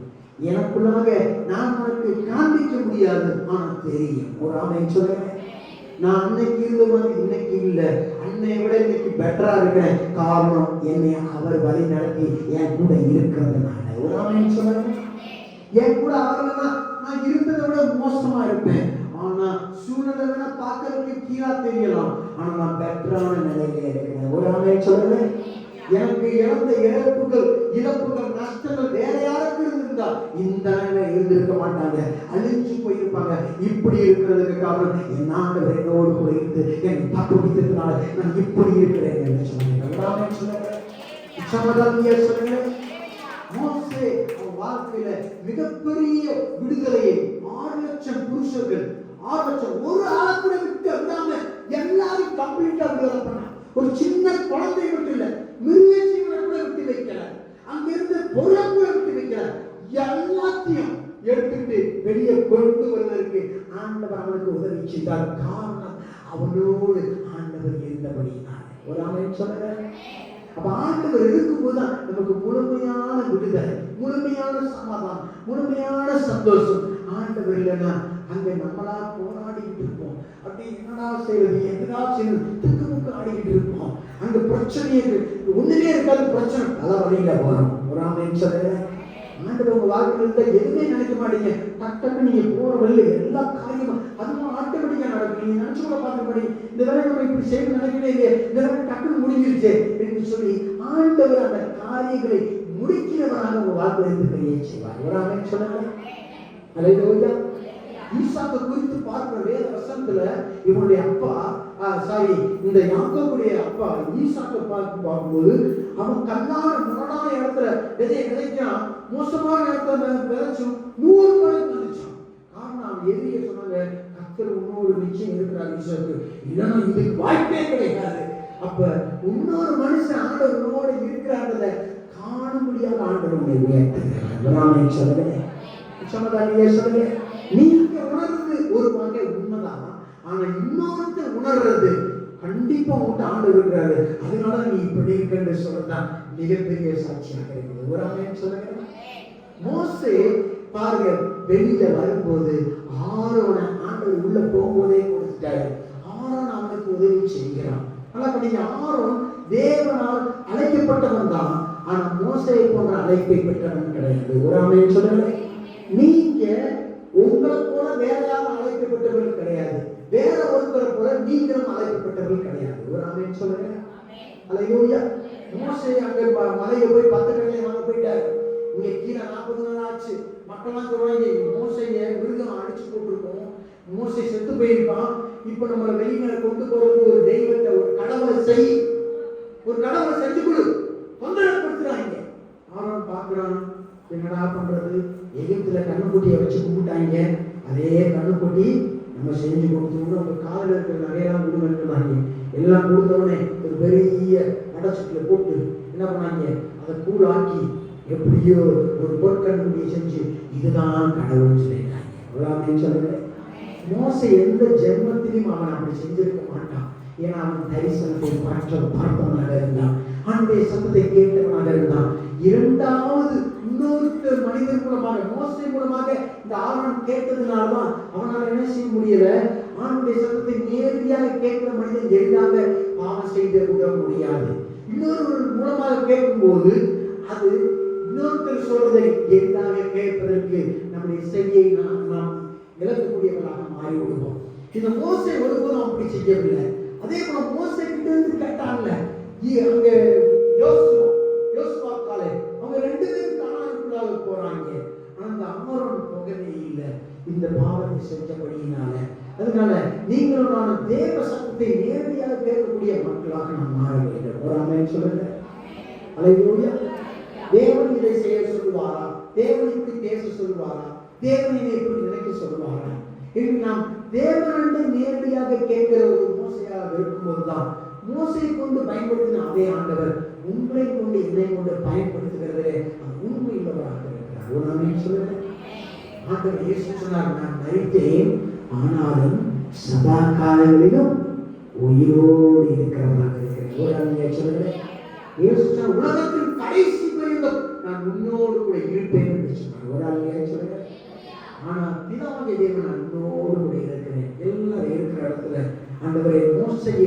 எனக்குள்ளாக நான் உனக்கு காண்பிக்க முடியாது, ஆனால் தெரியும். ஒரு ஆமென் சொல்லுங்க. நான் அன்னைக்கு இருந்தவன் இன்னைக்கு இல்லை, அன்னை விட இன்னைக்கு பெட்டரா இருக்கிறேன். காரணம் என்னை அவர் வழி நடத்தி என் கூட இருக்கிறதுனால. ஒரு ஆமென் சொல்லுங்க. என் கூட அவர்னா நான் இருந்ததை விட மோசமா இருப்பேன், ஆனா சூழ்நிலை வேணா பார்க்கறதுக்கு கீழா தெரியலாம், ஆனா நான் பெட்டரான நிலையில இருக்கிறேன். ஒரு ஆமென் சொல்லுங்க. எனக்கு இழந்த இழப்புகள் நஷ்டங்கள் வேற யாருக்கு இருந்திருந்தா இந்த நிலையில இருந்திருக்க மாட்டாங்க, அழிஞ்சு போயிருப்பாங்க. இப்படி இருக்கிறதுக்கு காரணம் என் ஆண்டவர் என்னோடு கூட இருந்து என்னை தப்பு வைத்ததுனால நான் இப்படி இருக்கிறேன் என்று சொன்னாங்க. மோசே அவன் வாழ்க்கையில மிகப்பெரிய விடுதலையை 6 லட்சம் புருஷர்கள், 6 லட்சம் ஒரு ஆளை கூட விட்டு விடாம எல்லாரும் கம்ப்ளீட்டா விடுதலை பண்ணான். ஒரு சின்ன குழந்தை மட்டும் இல்ல, மிருகஜீவனை கூட விட்டு வைக்கல, அங்க இருந்து பொருளை கூட விட்டு வைக்கல, எல்லாத்தையும் எடுத்துட்டு வெளியே கொண்டு வருவதற்கு ஆண்டவர் அவனுக்கு உதவி செய்தார். காரணம் அவனோடு ஆண்டவர் இருந்தபடியினார். ஒரு ஆமென் சொல்லுங்க. அப்ப ஆண்டவர் இருக்கும்போதுதான் நமக்கு முழுமையான விடுதலை, முழுமையான சமாதானம், முழுமையான சந்தோஷம். ஆண்டவர் இல்லைன்னா அங்க நம்மளா போராடிக்கிட்டு இருப்போம். அப்படி என்னடா செய்வது, எதுனா செய்வது, திக்குமுக்கு ஆடிக்கிட்டு இருப்போம். அங்க பிரச்சனையே ஒண்ணுமே இருக்காது, பிரச்சனை பல வழியில போறோம். ஒரு ஆமென் சொல்லுங்க. ஆண்டவர் உங்க வாழ்க்கையில எதுவுமே நினைக்க மாட்டீங்க, டக்குன்னு நீங்க போற வழியில எல்லா காரியமும் அதுவும் ஆட்டோமேட்டிக்கா நடக்கும். நீங்க நினைச்சு கூட பார்க்கபடி இந்த வேலை நம்ம இப்படி செய்ய நினைக்கவே இல்லையே, இந்த வேலை டக்குன்னு முடிஞ்சிருச்சு என்று சொல்லி ஆண்டவர் அந்த காரியங்களை முடிக்கிறவராக உங்க வாழ்க்கையில இருந்து கையை செய்வார். ஒரு ஆமென் சொல்லுங்க. அல்லேலூயா. ஈசாக்கை குறித்து பார்க்கிற வேத வசனத்துல இவனுடைய அப்பா இந்த யாக்கோபுடைய அப்பா ஈசாக்கை பார்க்கும்போது அவன் கண்ணான முரணான இடத்துல விதையை விதைக்கான், மோசமான இடத்துல விதைச்சும் 100 மடங்கு வந்துச்சான். காரணம் அவன் எதிரியை சொன்னாங்க, கர்த்தர் இன்னொரு நிச்சயம் இருக்கிறார் ஈசாக்கு, இல்லைன்னா இதுக்கு வாய்ப்பே கிடையாது. அப்ப இன்னொரு மனுஷன் ஆண்டவனோடு இருக்கிறான்றத காண முடியாத ஆண்டவர் உன்னை உயர்த்துகிறார். சொல்லுங்க, நீங்க உணர்றது ஒரு வகை உண்மைதான், ஆனா இன்னொருத்தர் உணர்றது கண்டிப்பா உங்க ஆண்டவர் இருக்கிறாரு, அதனால நீ இப்படி இருக்க சொல்லதான் மிகப்பெரிய சாட்சியாக இருக்குது. ஒரு ஆமென் சொல்லுங்க. மோசே பாருங்க, வெளியில வரும்போது ஆரோனை ஆண்டவர் உள்ள போகும்போதே கொடுத்துட்டாரு. ஆரோன் அவனுக்கு உதவி செய்கிறான். ஆனா நீங்க ஆரோன் தேவனால் அழைக்கப்பட்டவன் தான், ஆனா மோசேயை போன்ற அழைப்பை பெற்றவன் கிடையாது. ஒரு ஆமென் சொல்லுங்க. நீங்க உங்களை போல வேற யாரும் அழைக்கப்பட்டவர்கள் கிடையாது, வேற ஒருத்தரை போல நீங்களும் அழைக்கப்பட்டவர்கள் கிடையாது. ஒரு ஆமென் சொல்லுங்க. அல்லேலூயா. மோசே அங்க மலையை போய் 10 கல்லை வாங்க போயிட்டாரு. இங்க கீழே 40 நாள் ஆச்சு. மக்கள்லாம் சொல்றாங்க, மோசையை மிருகம் அடிச்சு போட்டிருக்கோம், மோசை செத்து போயிருப்பான், இப்ப நம்மளை வெளியில கொண்டு போறது ஒரு தெய்வத்தை, ஒரு கடவுளை செய், ஒரு கடவுளை செஞ்சு கொடு, தொந்தரப்படுத்துறாங்க. ஆனாலும் பாக்குறான், என்னடா பண்றது, எகிப்துல கண்ணுக்குட்டியை வச்சு கும்பிட்டாங்க, அதே கண்ணுக்குட்டி நம்ம செஞ்சு கொடுத்தோம்னு அவங்க காலில் இருக்கிற நகையெல்லாம் கொடுத்துருந்தாங்க. எல்லாம் கொடுத்தவொடனே ஒரு பெரிய அடைச்சுக்குள்ள போட்டு என்ன பண்ணாங்க, அதை கூழாக்கி எப்படியோ ஒரு பொற்கண்ணுக்குட்டியை செஞ்சு இதுதான் கடவுள்னு சொல்லிட்டாங்க. அவ்வளவு சொல்லுங்க. மோசை எந்த ஜென்மத்திலையும் அவன் அப்படி செஞ்சிருக்க மாட்டான். ஏன்னா அவன் தரிசனத்தை பார்த்தவனாக இருந்தான், அவனுடைய சத்தத்தை கேட்டவனாக இருந்தான். இரண்டாவது இன்னொருத்தர் மனிதன் மூலமாக, மோசை மூலமாக இந்த ஆரோன் கேட்டதுனால்தான் அவனால் என்ன செய்ய முடியல, ஆணுடைய சத்தத்தை நேரடியாக கேட்கிற மனிதன் எளிதாக பாவம் செய்து விட முடியாது. இன்னொரு மூலமாக கேட்கும்போது அது இன்னொருத்தர் சொல்வதை எளிதாக கேட்பதற்கு நம்முடைய செய்யை நாம் இழக்கக்கூடியவர்களாக மாறி விடுவோம். இந்த மோசை ஒருபோதும் அப்படி செய்யவில்லை. அதே போல மோசை கிட்ட இருந்து கேட்டாங்கல்ல, அங்க யோசுவா காலே அவங்க 2 பேரும் கானானுக்குள்ளாக போறாங்க. ஆனா அந்த ஆரோன் போகவே இல்லை இந்த பாவத்தை செஞ்சபடியினால. அதனால நீங்களும் நான் தேவ சத்தத்தை நேரடியாக கேட்கக்கூடிய மக்களாக நாம் மாற வேண்டும். ஒரு ஆமென் சொல்லுங்க. அல்லேலூயா. தேவன் இதை செய்ய சொல்லுவாரா, தேவன் இப்படி பேச சொல்லுவாரா, தேவன் இதை இப்படி நினைக்க சொல்லுவாரா என்று நாம் தேவனிட நேரடியாக கேட்கிற ஒரு மோசையாக இருக்கும்போதுதான் மோசையை கொண்டு பயன்படுத்தின அதே ஆண்டவர் உங்களை கொண்டு என்னை கொண்டு பயன்படுத்துகிறதே உண்மையுள்ளவராக இருக்கிறார். ஒரு ஆமென் சொல்லுங்க. ஆண்டவர் இயேசு சொன்னார், நான் மரித்தேன் ஆனாலும் சதா காலங்களிலும் உயிரோடு இருக்கிறவராக இருக்கிறேன். ஒரு ஆமென் சொல்லுங்க. இயேசு சொன்னார், உலகத்தின் கடைசி பரியந்தம் நான் உன்னோடு கூட இருப்பேன் என்று சொன்னார். ஒரு ஆமென் சொல்லுங்க. ஆனா பிதாவாகிய தேவன் நான் உன்னோடு கூட இருக்கிறேன். எல்லாரும் இருக்கிற இடத்துல ஆண்டவரே மோசையை